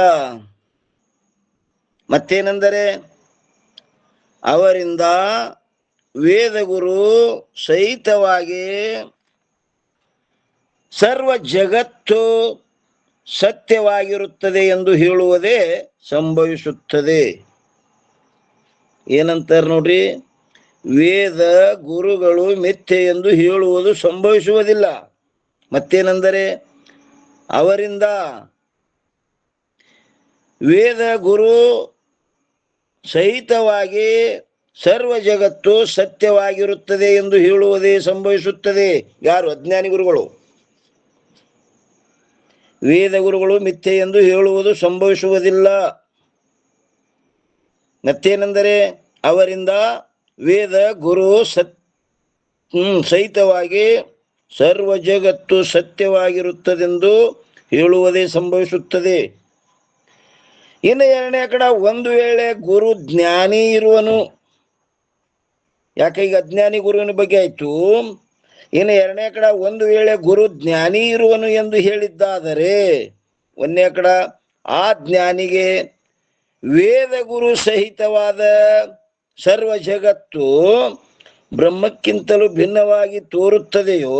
ಮತ್ತೇನೆಂದರೆ ಅವರಿಂದ ವೇದಗುರು ಸಹಿತವಾಗಿ ಸರ್ವ ಜಗತ್ತು ಸತ್ಯವಾಗಿರುತ್ತದೆ ಎಂದು ಹೇಳುವುದೇ ಸಂಭವಿಸುತ್ತದೆ. ಏನಂತಾರೆ ನೋಡ್ರಿ, ವೇದ ಗುರುಗಳು ಮಿಥ್ಯೆ ಎಂದು ಹೇಳುವುದು ಸಂಭವಿಸುವುದಿಲ್ಲ. ಮತ್ತೇನೆಂದರೆ ಅವರಿಂದ ವೇದ ಗುರು ಸಹಿತವಾಗಿ ಸರ್ವ ಜಗತ್ತು ಸತ್ಯವಾಗಿರುತ್ತದೆ ಎಂದು ಹೇಳುವುದೇ ಸಂಭವಿಸುತ್ತದೆ. ಯಾರು? ಅಜ್ಞಾನಿ ಗುರುಗಳು. ವೇದ ಗುರುಗಳು ಮಿಥ್ಯೆ ಎಂದು ಹೇಳುವುದು ಸಂಭವಿಸುವುದಿಲ್ಲ. ಮತ್ತೇನೆಂದರೆ ಅವರಿಂದ ವೇದ ಗುರು ಸಹಿತವಾಗಿ ಸರ್ವ ಜಗತ್ತು ಸತ್ಯವಾಗಿರುತ್ತದೆಂದು ಹೇಳುವುದೇ ಸಂಭವಿಸುತ್ತದೆ. ಇನ್ನು 2ನೇ ಕಡೆ, ಒಂದು ವೇಳೆ ಗುರು ಜ್ಞಾನಿ ಇರುವನು, ಯಾಕೆ ಈಗ ಅಜ್ಞಾನಿ ಗುರುವಿನ ಬಗ್ಗೆ ಆಯ್ತು. ಇನ್ನು 2ನೇ ಕಡೆ, ಒಂದು ವೇಳೆ ಗುರು ಜ್ಞಾನಿ ಇರುವನು ಎಂದು ಹೇಳಿದ್ದಾದರೆ, 1ನೇ ಕಡೆ ಆ ಜ್ಞಾನಿಗೆ ವೇದ ಗುರು ಸಹಿತವಾದ ಸರ್ವ ಜಗತ್ತು ಬ್ರಹ್ಮಕ್ಕಿಂತಲೂ ಭಿನ್ನವಾಗಿ ತೋರುತ್ತದೆಯೋ?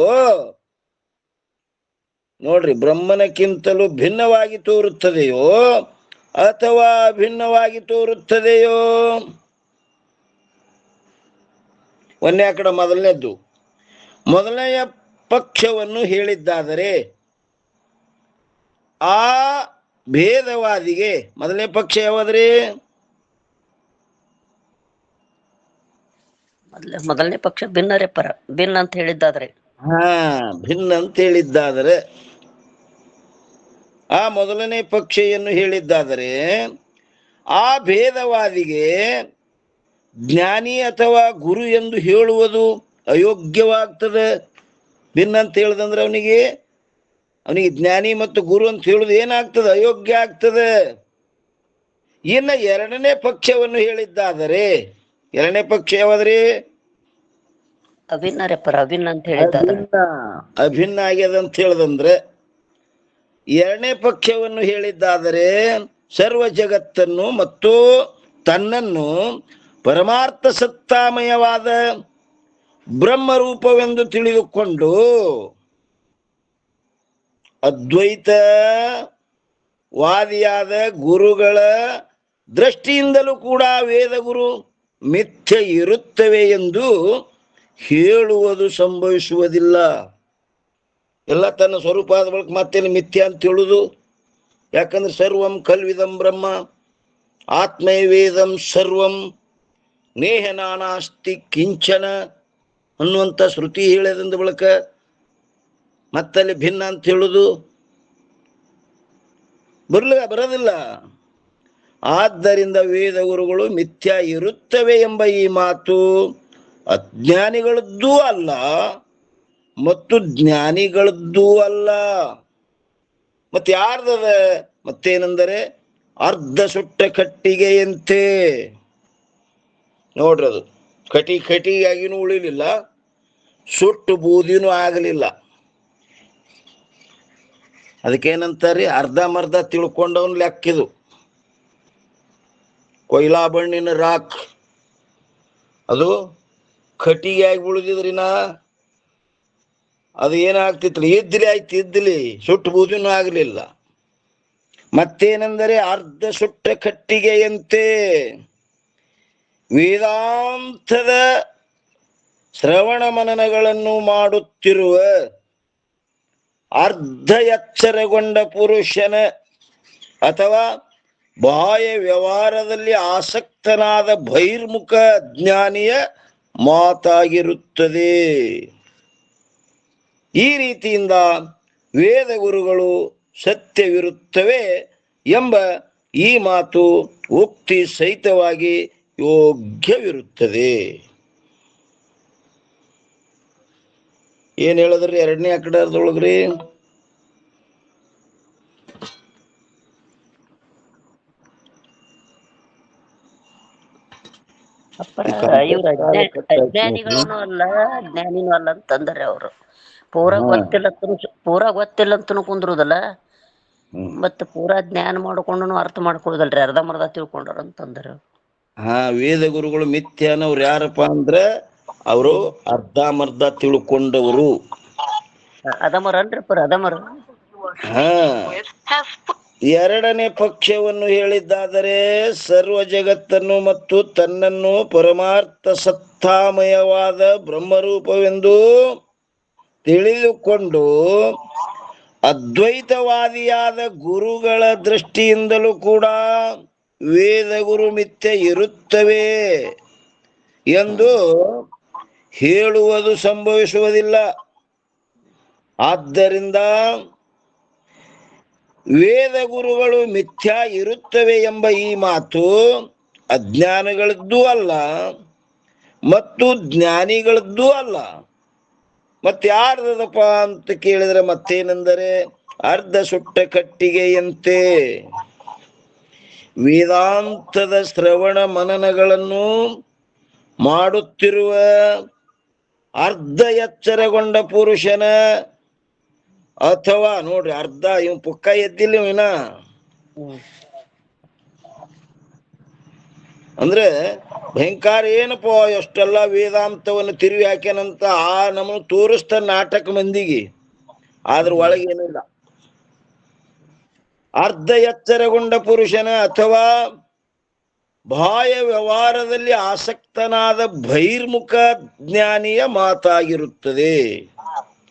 ನೋಡ್ರಿ, ಬ್ರಹ್ಮನಕ್ಕಿಂತಲೂ ಭಿನ್ನವಾಗಿ ತೋರುತ್ತದೆಯೋ ಅಥವಾ ಭಿನ್ನವಾಗಿ ತೋರುತ್ತದೆಯೋ? 1ನೇ ಕಡೆ ಮೊದಲನೇದ್ದು, ಮೊದಲನೆಯ ಪಕ್ಷವನ್ನು ಹೇಳಿದ್ದಾದರೆ ಆ ಭೇದವಾದಿಗೆ, ಮೊದಲನೇ ಪಕ್ಷ ಯಾವಾದ್ರಿ? ಮೊದಲನೇ ಪಕ್ಷ ಭಿನ್ನರೇ ಪರ, ಭಿನ್ನ ಅಂತ ಹೇಳಿದ್ದಾದ್ರೆ. ಭಿನ್ನ ಅಂತ ಹೇಳಿದ್ದಾದರೆ, ಆ ಮೊದಲನೇ ಪಕ್ಷೆಯನ್ನು ಹೇಳಿದ್ದಾದರೆ ಆ ಭೇದವಾದಿಗೆ ಜ್ಞಾನಿ ಅಥವಾ ಗುರು ಎಂದು ಹೇಳುವುದು ಅಯೋಗ್ಯವಾಗ್ತದೆ. ಭಿನ್ನ ಅಂತ ಹೇಳ್ದಂದ್ರೆ ಅವನಿಗೆ ಜ್ಞಾನಿ ಮತ್ತು ಗುರು ಅಂತ ಹೇಳುದು ಏನಾಗ್ತದೆ? ಅಯೋಗ್ಯ ಆಗ್ತದೆ. ಇನ್ನು 2ನೇ ಪಕ್ಷವನ್ನು ಹೇಳಿದ್ದಾದರೆ, 2ನೇ ಪಕ್ಷ ಯಾವಾದ್ರಿ? ಅಭಿನ್ನರೇ ಪರ, ಅಭಿನ್ನ ಅಂತ ಹೇಳಿದ್ದಾದ್ರೆ. ಅಭಿನ್ನ ಆಗ್ಯದ ಅಂತ ಹೇಳದಂದ್ರೆ 2ನೇ ಪಕ್ಷವನ್ನು ಹೇಳಿದ್ದಾದರೆ ಸರ್ವ ಜಗತ್ತನ್ನು ಮತ್ತು ತನ್ನನ್ನು ಪರಮಾರ್ಥ ಸತ್ತಾಮಯವಾದ ಬ್ರಹ್ಮರೂಪವೆಂದು ತಿಳಿದುಕೊಂಡು ಅದ್ವೈತ ವಾದಿಯಾದ ಗುರುಗಳ ದೃಷ್ಟಿಯಿಂದಲೂ ಕೂಡ ವೇದಗುರು ಮಿಥ್ಯೆ ಇರುತ್ತವೆ ಎಂದು ಹೇಳುವುದು ಸಂಭವಿಸುವುದಿಲ್ಲ. ಎಲ್ಲ ತನ್ನ ಸ್ವರೂಪ ಆದ ಬಳಿಕ ಮತ್ತೇನು ಮಿಥ್ಯ ಅಂತ ಹೇಳುದು? ಯಾಕಂದ್ರೆ ಸರ್ವಂ ಕಲ್ವಿದಂ ಬ್ರಹ್ಮ ಆತ್ಮೈವೇದಂ ಸರ್ವಂ ನೇಹ ನಾನಾಸ್ತಿ ಕಿಂಚನ ಅನ್ನುವಂಥ ಶ್ರುತಿ ಹೇಳದಂದ ಬಳಿಕ ಮತ್ತಲ್ಲಿ ಭಿನ್ನ ಅಂತ ಹೇಳುದು ಬರೋದಿಲ್ಲ. ಆದ್ದರಿಂದ ವೇದ ಗುರುಗಳು ಮಿಥ್ಯಾ ಇರುತ್ತವೆ ಎಂಬ ಈ ಮಾತು ಅಜ್ಞಾನಿಗಳದ್ದೂ ಅಲ್ಲ ಮತ್ತು ಜ್ಞಾನಿಗಳದ್ದೂ ಅಲ್ಲ. ಮತ್ತೆ ಯಾರ್ದದ? ಮತ್ತೇನೆಂದರೆ ಅರ್ಧ ಸುಟ್ಟ ಕಟ್ಟಿಗೆಯಂತೆ. ನೋಡ್ರಿ, ಅದು ಕಟಿಯಾಗಿನೂ ಉಳಿಲಿಲ್ಲ, ಸುಟ್ಟು ಬೂದಿನೂ ಆಗಲಿಲ್ಲ. ಅದಕ್ಕೇನಂತಾರಿ? ಅರ್ಧಮರ್ಧ ತಿಳ್ಕೊಂಡವನ್ ಲೆಕ್ಕಿದು. ಕೊಯ್ಲಾ ಬಣ್ಣಿನ ರಾಕ್ ಅದು ಕಟಿಯಾಗಿ ಉಳಿದಿದ್ರಿನ ಅದು ಏನಾಗ್ತಿತ್ತು? ಇದ್ಲಿ ಆಯ್ತು, ಇದ್ಲಿ ಸುಟ್ಟು ಬೂದಿನೂ ಆಗಲಿಲ್ಲ. ಮತ್ತೇನೆಂದರೆ ಅರ್ಧ ಸುಟ್ಟ ಕಟ್ಟಿಗೆಯಂತೆ ವೇದಾಂತದ ಶ್ರವಣ ಮನನಗಳನ್ನು ಮಾಡುತ್ತಿರುವ ಅರ್ಧ ಎಚ್ಚರಗೊಂಡ ಪುರುಷನ ಅಥವಾ ಬಾಹ್ಯ ವ್ಯವಹಾರದಲ್ಲಿ ಆಸಕ್ತನಾದ ಬಹಿರ್ಮುಖ ಜ್ಞಾನಿಯ ಮಾತಾಗಿರುತ್ತದೆ. ಈ ರೀತಿಯಿಂದ ವೇದ ಗುರುಗಳು ಸತ್ಯವಿರುತ್ತವೆ ಎಂಬ ಈ ಮಾತು ಉಕ್ತಿ ಸಹಿತವಾಗಿ ಯೋಗ್ಯವಿರುತ್ತದೆ. ಏನ್ ಹೇಳಿದ್ರಿ ಎರಡನೇ ಅಕಡದೊಳಗ್ರಿ? ಅಪ್ಪರ ಇವ್ರ ಅಜ್ಞಾನಿಗಳೂ ಅಲ್ಲ ಜ್ಞಾನಿನೂ ಅಲ್ಲ ಅಂತಂದರೆ ಅವರು ಪೂರಾ ಗೊತ್ತಿಲ್ಲ ಅಂತನೂ ಕುಂದ್ರುದಲ್ಲ, ಮತ್ತ ಪೂರಾ ಜ್ಞಾನ ಮಾಡ್ಕೊಂಡು ಅರ್ಥ ಮಾಡ್ಕೊಳ್ಳುದಲ್ರಿ, ಅರ್ಧಂಬರ್ಧ ತಿಳ್ಕೊಂಡ್ರ ಅಂತಂದ್ರ. ವೇದ ಗುರುಗಳು ಮಿಥ್ಯ ಅನ್ನೋರು ಯಾರಪ್ಪ ಅಂದ್ರೆ ಅವರು ಅರ್ಧಮರ್ಧ ತಿಳ್ಕೊಂಡವರು. ಅದಮರನ್ರಿ ಪುರ ಅದಮರ. ಎರಡನೇ ಪಕ್ಷವನ್ನು ಹೇಳಿದ್ದಾದರೆ ಸರ್ವ ಜಗತ್ತನ್ನು ಮತ್ತು ತನ್ನನ್ನು ಪರಮಾರ್ಥ ಸತ್ತಾಮಯವಾದ ಬ್ರಹ್ಮರೂಪವೆಂದು ತಿಳಿದುಕೊಂಡು ಅದ್ವೈತವಾದಿಯಾದ ಗುರುಗಳ ದೃಷ್ಟಿಯಿಂದಲೂ ಕೂಡ ವೇದ ಗುರು ಮಿಥ್ಯೆ ಇರುತ್ತವೆ ಎಂದು ಹೇಳುವುದು ಸಂಭವಿಸುವುದಿಲ್ಲ. ಆದ್ದರಿಂದ ವೇದ ಗುರುಗಳು ಮಿಥ್ಯಾ ಇರುತ್ತವೆ ಎಂಬ ಈ ಮಾತು ಅಜ್ಞಾನಿಗಳದ್ದೂ ಅಲ್ಲ ಮತ್ತು ಜ್ಞಾನಿಗಳದ್ದೂ ಅಲ್ಲ. ಮತ್ತಾರ್ದದಪ್ಪ ಅಂತ ಕೇಳಿದ್ರೆ ಮತ್ತೇನೆಂದರೆ ಅರ್ಧ ಸುಟ್ಟ ಕಟ್ಟಿಗೆಯಂತೆ ವೇದಾಂತದ ಶ್ರವಣ ಮನನಗಳನ್ನು ಮಾಡುತ್ತಿರುವ ಅರ್ಧ ಎಚ್ಚರಗೊಂಡ ಪುರುಷನ, ಅಥವಾ ನೋಡ್ರಿ ಅರ್ಧ ಇವ್ ಪುಕ್ಕ ಎದ್ದಿಲ್ಲ ಇವ್ನ ಅಂದ್ರೆ ಭಯಂಕರ ಏನಪ್ಪ ಎಷ್ಟೆಲ್ಲ ವೇದಾಂತವನ್ನು ತಿರುವಿ ಹಾಕ್ಯಾನಂತ ನಮ್ಮನ್ನು ತೋರಿಸ್ತ ನಾಟಕ ಮಂದಿಗೆ, ಆದ್ರ ಒಳಗೇನಿಲ್ಲ. ಅರ್ಧ ಎಚ್ಚರಗೊಂಡ ಪುರುಷನ ಅಥವಾ ಬಾಹ್ಯ ವ್ಯವಹಾರದಲ್ಲಿ ಆಸಕ್ತನಾದ ಬಹಿರ್ಮುಖ ಜ್ಞಾನಿಯ ಮಾತಾಗಿರುತ್ತದೆ.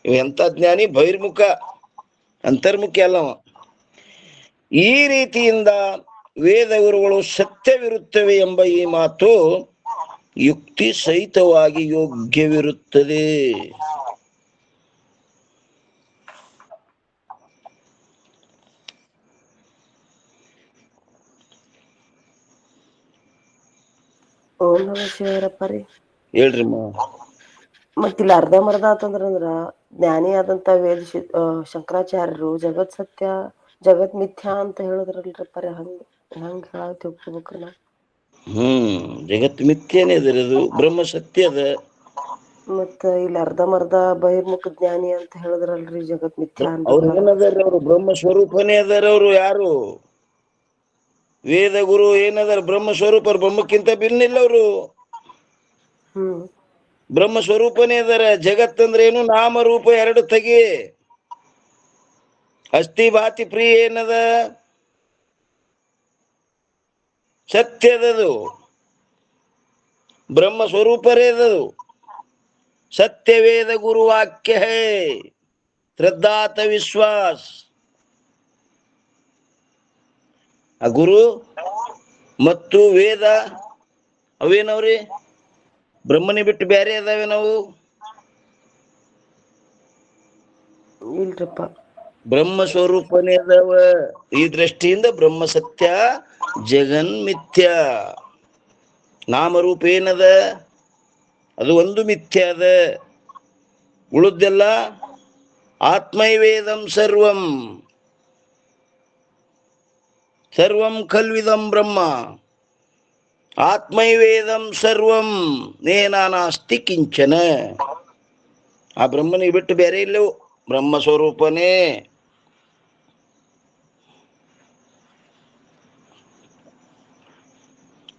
ಎಂತ ಜ್ಞಾನಿ? ಬಹಿರ್ಮುಖ, ಅಂತರ್ಮುಖಿ ಅಲ್ಲವ. ಈ ರೀತಿಯಿಂದ ವೇದ ಗುರುಗಳು ಸತ್ಯವಿರುತ್ತವೆ ಎಂಬ ಈ ಮಾತು ಯುಕ್ತಿ ಸಹಿತವಾಗಿ ಯೋಗ್ಯವಿರುತ್ತದೆ. ಓಂ ನಮ ಶಿವಾಯರಪ್ಪ ರೀ. ಹೇಳ್ರಿ. ಮತ್ತಿಲ್ಲ ಅರ್ಧಂಬರ್ಧ ಆತಂದ್ರ ಜ್ಞಾನಿ ಆದಂತ ವೇದ ಶಂಕರಾಚಾರ್ಯರು ಜಗತ್ ಸತ್ಯ ಜಗತ್ ಮಿಥ್ಯಾ ಅಂತ ಹೇಳಿದ್ರಲ್ರಪ್ಪ ರೀ. ಹಂಗ ತಿಳ್ಕೊಬೇಕ್ರಿ ನಾವು. ಜಗತ್ ಮಿಥ್ಯನೇ ಅದರದು, ಬ್ರಹ್ಮ ಸತ್ಯ ಅದ. ಮತ್ತ ಇಲ್ಲಿ ಅರ್ಧಂಬರ್ಧ ಬಹಿರ್ಮುಖ ಜ್ಞಾನಿ ಅಂತ ಹೇಳಿದ್ರಲ್ರಿ, ಜಗತ್ ಮಿಥ್ಯಾ ಅವ್ರು ಅನ್ಬೇಕಾದ್ರೆ ಏನದಾರ? ಅವರು ಬ್ರಹ್ಮ ಸ್ವರೂಪನೇ ಅದಾರ. ಅವರು ಯಾರು? ವೇದ ಗುರು ಏನದಾರ? ಬ್ರಹ್ಮ ಸ್ವರೂಪ. ಬ್ರಹ್ಮಕ್ಕಿಂತ ಭಿನ್ನಿಲ್ಲ ಅವರು. ಬ್ರಹ್ಮ ಸ್ವರೂಪನೇ ಅದಾರ. ಜಗತ್ತಂದ್ರೆ ಏನು? ನಾಮರೂಪ ಎರಡು ತೆಗಿ. ಅಸ್ಥಿ ಭಾತಿ ಪ್ರಿಯ ಏನದ? ಸತ್ಯದದು. ಬ್ರಹ್ಮ ಸ್ವರೂಪರೇ ಅದದು. ಸತ್ಯವೇದ ಗುರು ವಾಕ್ಯ ಹೇ ಶ್ರದ್ಧಾತ ವಿಶ್ವಾಸ. ಆ ಗುರು ಮತ್ತು ವೇದ ಅವೇನವ್ರಿ? ಬ್ರಹ್ಮನಿ ಬಿಟ್ಟು ಬೇರೆ ಅದಾವೆ ನಾವು? ಇಲ್ರಪ್ಪ, ಬ್ರಹ್ಮ ಸ್ವರೂಪನೇ ಅದಾವ. ಈ ದೃಷ್ಟಿಯಿಂದ ಬ್ರಹ್ಮ ಸತ್ಯ, ಜಗನ್ಮಿಥ್ಯ. ನಾಮರೂಪ ಏನದ? ಅದು ಒಂದು ಮಿಥ್ಯ ಅದ. ಉಳಿದೆಲ್ಲ ಆತ್ಮೈವೇದಂ ಸರ್ವಂ ಸರ್ವಂ ಖಲ್ವಿದಂ ಬ್ರಹ್ಮ. ಆತ್ಮೈವೇದಂ ಸರ್ವಂ ನೇನಾನಾಸ್ತಿ ಕಿಂಚನ. ಆ ಬ್ರಹ್ಮನಿಗೆ ಬಿಟ್ಟು ಬೇರೆ ಇಲ್ಲವು. ಬ್ರಹ್ಮ ಸ್ವರೂಪನೇ.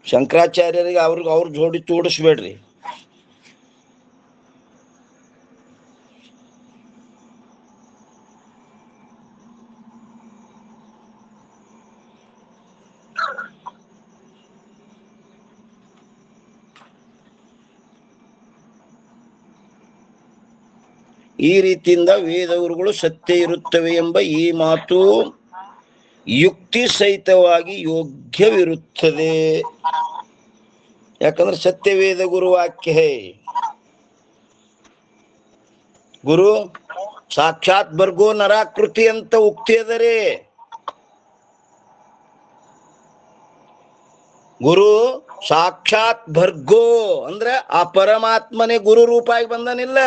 ಶಂಕರಾಚಾರ್ಯರಿಗೆ ಅವ್ರ ಜೋಡಿ ತೋಡಿಸ್ಬೇಡ್ರಿ. ಈ ರೀತಿಯಿಂದ ವೇದ ಗುರುಗಳು ಸತ್ಯ ಇರುತ್ತವೆ ಎಂಬ ಈ ಮಾತು ಯುಕ್ತಿ ಸಹಿತವಾಗಿ ಯೋಗ್ಯವಿರುತ್ತದೆ. ಯಾಕಂದ್ರೆ ಸತ್ಯವೇದ ಗುರು ವಾಕ್ಯ ಹೇ. ಗುರು ಸಾಕ್ಷಾತ್ ಬರ್ಗೋ ನರಾಕೃತಿ ಅಂತ ಉಕ್ತಿ ಅದರಿ. ಗುರು ಸಾಕ್ಷಾತ್ ಭರ್ಗೋ ಅಂದ್ರೆ ಆ ಪರಮಾತ್ಮನೇ ಗುರು ರೂಪಾಗಿ ಬಂದನಿಲ್ಲ.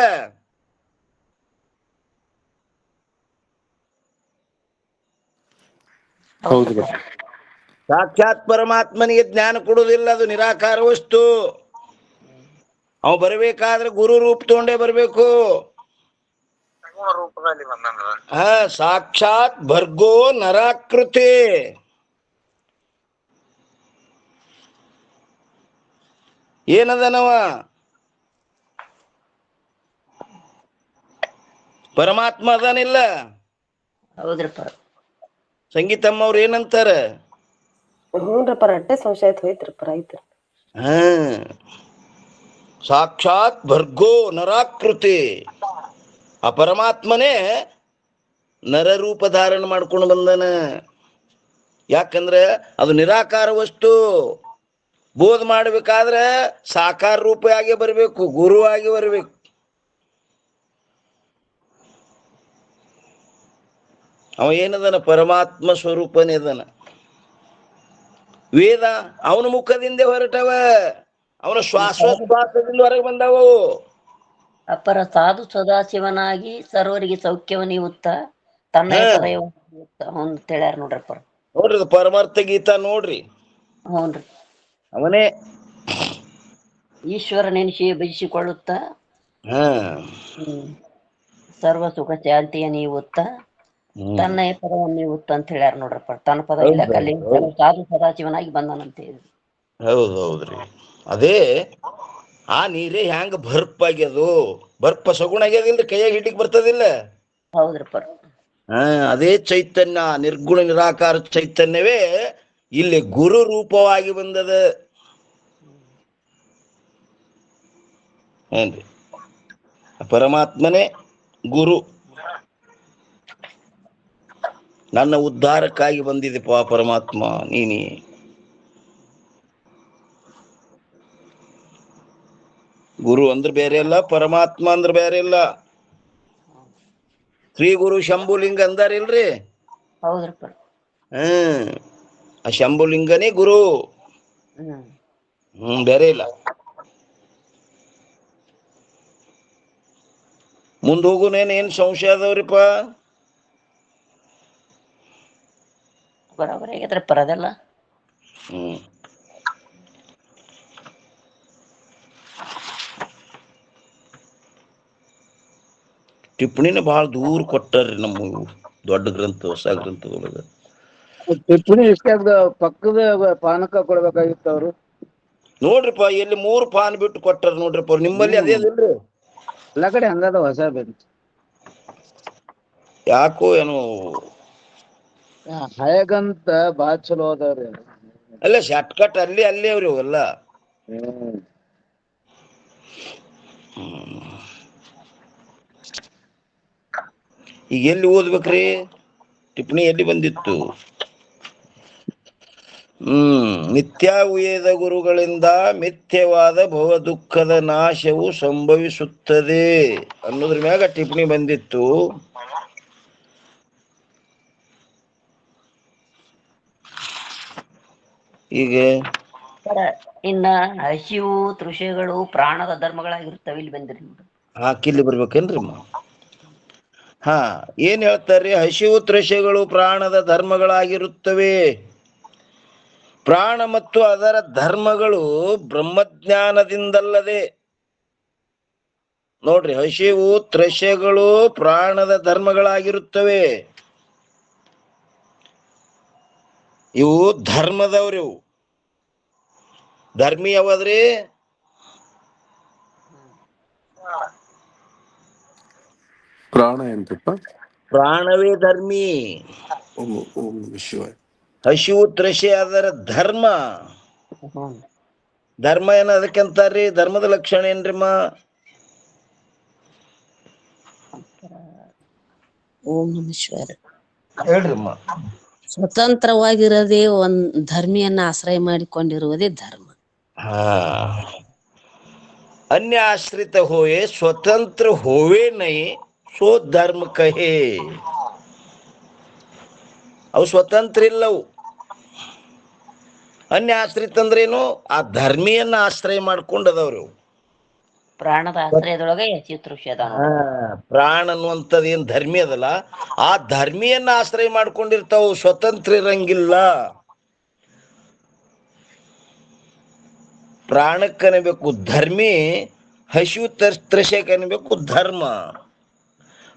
ಹೌದ್ರಿ. ಸಾಕ್ಷಾತ್ ಪರಮಾತ್ಮನಿಗೆ ಜ್ಞಾನ ಕೊಡುವುದಿಲ್ಲ, ಅದು ನಿರಾಕಾರ ವಸ್ತು. ಅವ ಬರಬೇಕಾದ್ರೆ ಗುರು ರೂಪ ತಗೊಂಡೇ ಬರ್ಬೇಕು. ಹಾ, ಸಾಕ್ಷಾತ್ ಭರ್ಗೋ ನರಾಕೃತಿ. ಏನದನವ ಪರಮಾತ್ಮ ಅದಾನಿಲ್ಲ. ಹೌದ್ರಪ್ಪ. ಸಂಗೀತಮ್ಮ ಅವ್ರು ಏನಂತಾರ? ಹ್ಞೂನ್ರಪ್ಪ, ಅಟ್ಟೆ ಸಂಶಯ ಹೋಯ್ತ್ರಪ್ಪ ರೈತರು. ಹಾ, ಸಾಕ್ಷಾತ್ ಭರ್ಗೋ ನರಾಕೃತಿ. ಆ ಪರಮಾತ್ಮನೇ ನರರೂಪ ಧಾರಣ ಮಾಡ್ಕೊಂಡು ಬಂದನ. ಯಾಕಂದ್ರೆ ಅದು ನಿರಾಕಾರ ವಸ್ತು. ಬೋಧ ಮಾಡ್ಬೇಕಾದ್ರೆ ಸಾಕಾರ ರೂಪ ಆಗಿ ಬರಬೇಕು, ಗುರು ಆಗಿ ಬರಬೇಕು. ಅವ ಏನದನ? ಪರಮಾತ್ಮ ಸ್ವರೂಪನೇ ಅದನ. ವೇದ ಅವನ ಮುಖದಿಂದ ಹೊರಟವ, ಅವನ ಶ್ವಾಸೋಚ್ಛ್ವಾಸದಿಂದ ಹೊರಗೆ ಬಂದವು. ಅಪರ ಸಾಧು ಸದಾಶಿವನಾಗಿ ಸರ್ವರಿಗೆ ಸೌಖ್ಯವನ್ನೀವುತ್ತ ತನ್ನಯ ಪದಯುತ್ತ ಅಂತ ಹೇಳ್ಯಾರ ನೋಡ್ರಪ್ಪ. ನೋಡ್ರಿ, ಪರಮಾರ್ಥ ಗೀತಾ ನೋಡ್ರಿ. ಹ್ಞೂನ್ರಿ. ಅವನೇ ಈಶ್ವರನೆನಿಸಿ ಭಜಿಸಿಕೊಳ್ಳುತ್ತ ಸರ್ವ ಸುಖ ಶಾಂತಿಯ ನೀವುತ್ತ ತನ್ನಯ ಪದವನ್ನು ನೀವುತ್ತ ಅಂತ ಹೇಳ್ಯಾರ ನೋಡ್ರಪ್ಪ. ತನ್ನ ಪದ ಇಲ್ಲ ಕಲ್ಲಿ ಸಾಧು ಸದಾಶಿವನಾಗಿ ಬಂದನಂತ ಹೇಳಿ. ಹೌದ್ರಿ. ಅದೇ ಆ ನೀರೇ ಹ್ಯಾಂಗ ಬರ್ಪಾಗ್ಯದು, ಬರ್ಪ ಸಗುಣ ಆಗ್ಯದಿಲ್ರಿ, ಕೈಯಾಗ ಹಿಡಿಕ್ ಬರ್ತದಿಲ್ಲ. ಹೌದ್ರಪ್ಪ. ಅದೇ ಚೈತನ್ಯ, ನಿರ್ಗುಣ ನಿರಾಕಾರ ಚೈತನ್ಯವೇ ಇಲ್ಲಿ ಗುರು ರೂಪವಾಗಿ ಬಂದದ. ಏನ್ರಿ? ಪರಮಾತ್ಮನೇ ಗುರು. ನನ್ನ ಉದ್ಧಾರಕ್ಕಾಗಿ ಬಂದಿದೆಪ್ಪ ಪರಮಾತ್ಮ ನೀನಿ. ಗುರು ಅಂದ್ರೆ ಬೇರೆ ಇಲ್ಲ, ಪರಮಾತ್ಮ ಅಂದ್ರೆ ಬೇರೆ ಇಲ್ಲ. ಶ್ರೀ ಗುರು ಶಂಭುಲಿಂಗ ಅಂದಾರಿಲ್ರಿ? ಹೌದ್ರಪ್ಪ. ಆ ಶಂಭುಲಿಂಗನೇ ಗುರು. ಬೇರೆ ಇಲ್ಲ. ಮುಂದೆ ಹೋಗುನೇನ್ ಏನ್ ಸಂಶಯ ಅದಾವ್ರಿಪ್ಪ? ಬರೋಬರಿ ಆಗೈತ್ರಪ್ಪ ಅದೆಲ್ಲ. ಟಿಪ್ಪಣಿನ ಬಹಳ ದೂರ ಕೊಟ್ಟಾರ್ರಿ ನಮ್ಮ ದೊಡ್ಡ ಗ್ರಂಥ, ಹೊಸ ಗ್ರಂಥದೊಳಗ. ಟಿಪ್ಪಣಿ ಇಷ್ಟ ಪಕ್ಕದ ಪಾನಕ ಕೊಡ್ಬೇಕಾಗಿತ್ತು ಅವ್ರು. ನೋಡ್ರಿಪ್ಪ, ಎಲ್ಲಿ 3 ಪಾನ್ ಬಿಟ್ಟು ಕೊಟ್ಟಾರ ನೋಡ್ರಿಪ್ಪ. ನಿಮ್ಮಲ್ಲಿ ಅದೇ ಅದಿಲ್ರಿ? ಎಲ್ಲ ಕಡೆ ಹಂಗದ ಹೊಸ ಬಂತು. ಯಾಕೋ ಏನೋ ಹಯಗಂತ ಬಾಳ ಚಲೋ ಅದಾವ್ರಿ. ಅಲ್ಲ, ಶಾರ್ಟ್ಕಟ್ ಅಲ್ಲಿ ಅವ್ರಿ ಅವೆಲ್ಲ. ಈಗ ಎಲ್ಲಿ ಓದ್ಬೇಕ್ರಿ? ಟಿಪ್ಪಣಿ ಎಲ್ಲಿ ಬಂದಿತ್ತು? ಮಿಥ್ಯಾವೇದ ಗುರುಗಳಿಂದ ಮಿಥ್ಯವಾದ ಭವ ದುಃಖದ ನಾಶವು ಸಂಭವಿಸುತ್ತದೆ ಅನ್ನೋದ್ರ ಮ್ಯಾಗ ಟಿಪ್ಪಣಿ ಬಂದಿತ್ತು. ಈಗ ಇನ್ನ ಹಸಿವು ತೃಷೆಗಳು ಪ್ರಾಣದ ಧರ್ಮಗಳಾಗಿರ್ತವೆ. ಇಲ್ಲಿ ಬಂದಿರಿ ಕಿಲ್ಲಿ ಬರ್ಬೇಕೇನ್ರಿ? ಏನ್ ಹೇಳ್ತಾರ್ರಿ? ಹಸಿವು ತೃಷೆಗಳು ಪ್ರಾಣದ ಧರ್ಮಗಳಾಗಿರುತ್ತವೆ. ಪ್ರಾಣ ಮತ್ತು ಅದರ ಧರ್ಮಗಳು ಬ್ರಹ್ಮಜ್ಞಾನದಿಂದಲ್ಲದೆ. ನೋಡ್ರಿ, ಹಸಿವು ತೃಷೆಗಳು ಪ್ರಾಣದ ಧರ್ಮಗಳಾಗಿರುತ್ತವೆ. ಇವು ಧರ್ಮದವ್ರಿ. ಇವು ಧರ್ಮಿ ಯಾವದ್ರಿ? ಪ್ರಾಣ ಎಂತಪ್ಪ? ಪ್ರಾಣವೇ ಧರ್ಮಿ. ಓಂ ಶಿವಾಯ. ಹಸಿವು ತೃಷೆ ಅದರ ಧರ್ಮ. ಧರ್ಮ ಏನ ಅದಕ್ಕೆ ಅಂತಾರ್ರಿ? ಧರ್ಮದ ಲಕ್ಷಣ ಏನ್ರಿಮ್ಮ? ಓಂ ನಮಃ ಶಿವಾಯ. ಹೇಳ್ರಿಮ್ಮ. ಸ್ವತಂತ್ರವಾಗಿರದೆ ಧರ್ಮಿಯನ್ನ ಆಶ್ರಯ ಮಾಡಿಕೊಂಡಿರುವುದೇ ಧರ್ಮ. ಹಾ, अन्य आश्रित होए स्वतंत्र होवे नहीं सो धर्म कहे. ಅವು ಸ್ವತಂತ್ರ ಇಲ್ಲವು. ಅನ್ಯ ಆಶ್ರಿತ ಅಂದ್ರೇನು? ಆ ಧರ್ಮಿಯನ್ನ ಆಶ್ರಯ ಮಾಡ್ಕೊಂಡದವ್ರು. ಪ್ರಾಣದ ಆಶ್ರಯದೊಳಗೆ ಚಿತ್ರಋಷಿ ಅದ ಪ್ರಾಣ ಅನ್ನುವಂಥದ್ದು ಏನ್ ಧರ್ಮಿ ಅದಲ್ಲ, ಆ ಧರ್ಮಿಯನ್ನ ಆಶ್ರಯ ಮಾಡ್ಕೊಂಡಿರ್ತಾವು, ಸ್ವತಂತ್ರ ಇರಂಗಿಲ್ಲ. ಪ್ರಾಣಕ್ಕನಬೇಕು ಧರ್ಮಿ, ಹಸಿವು ತ್ರಷೆಗನಬೇಕು ಧರ್ಮ.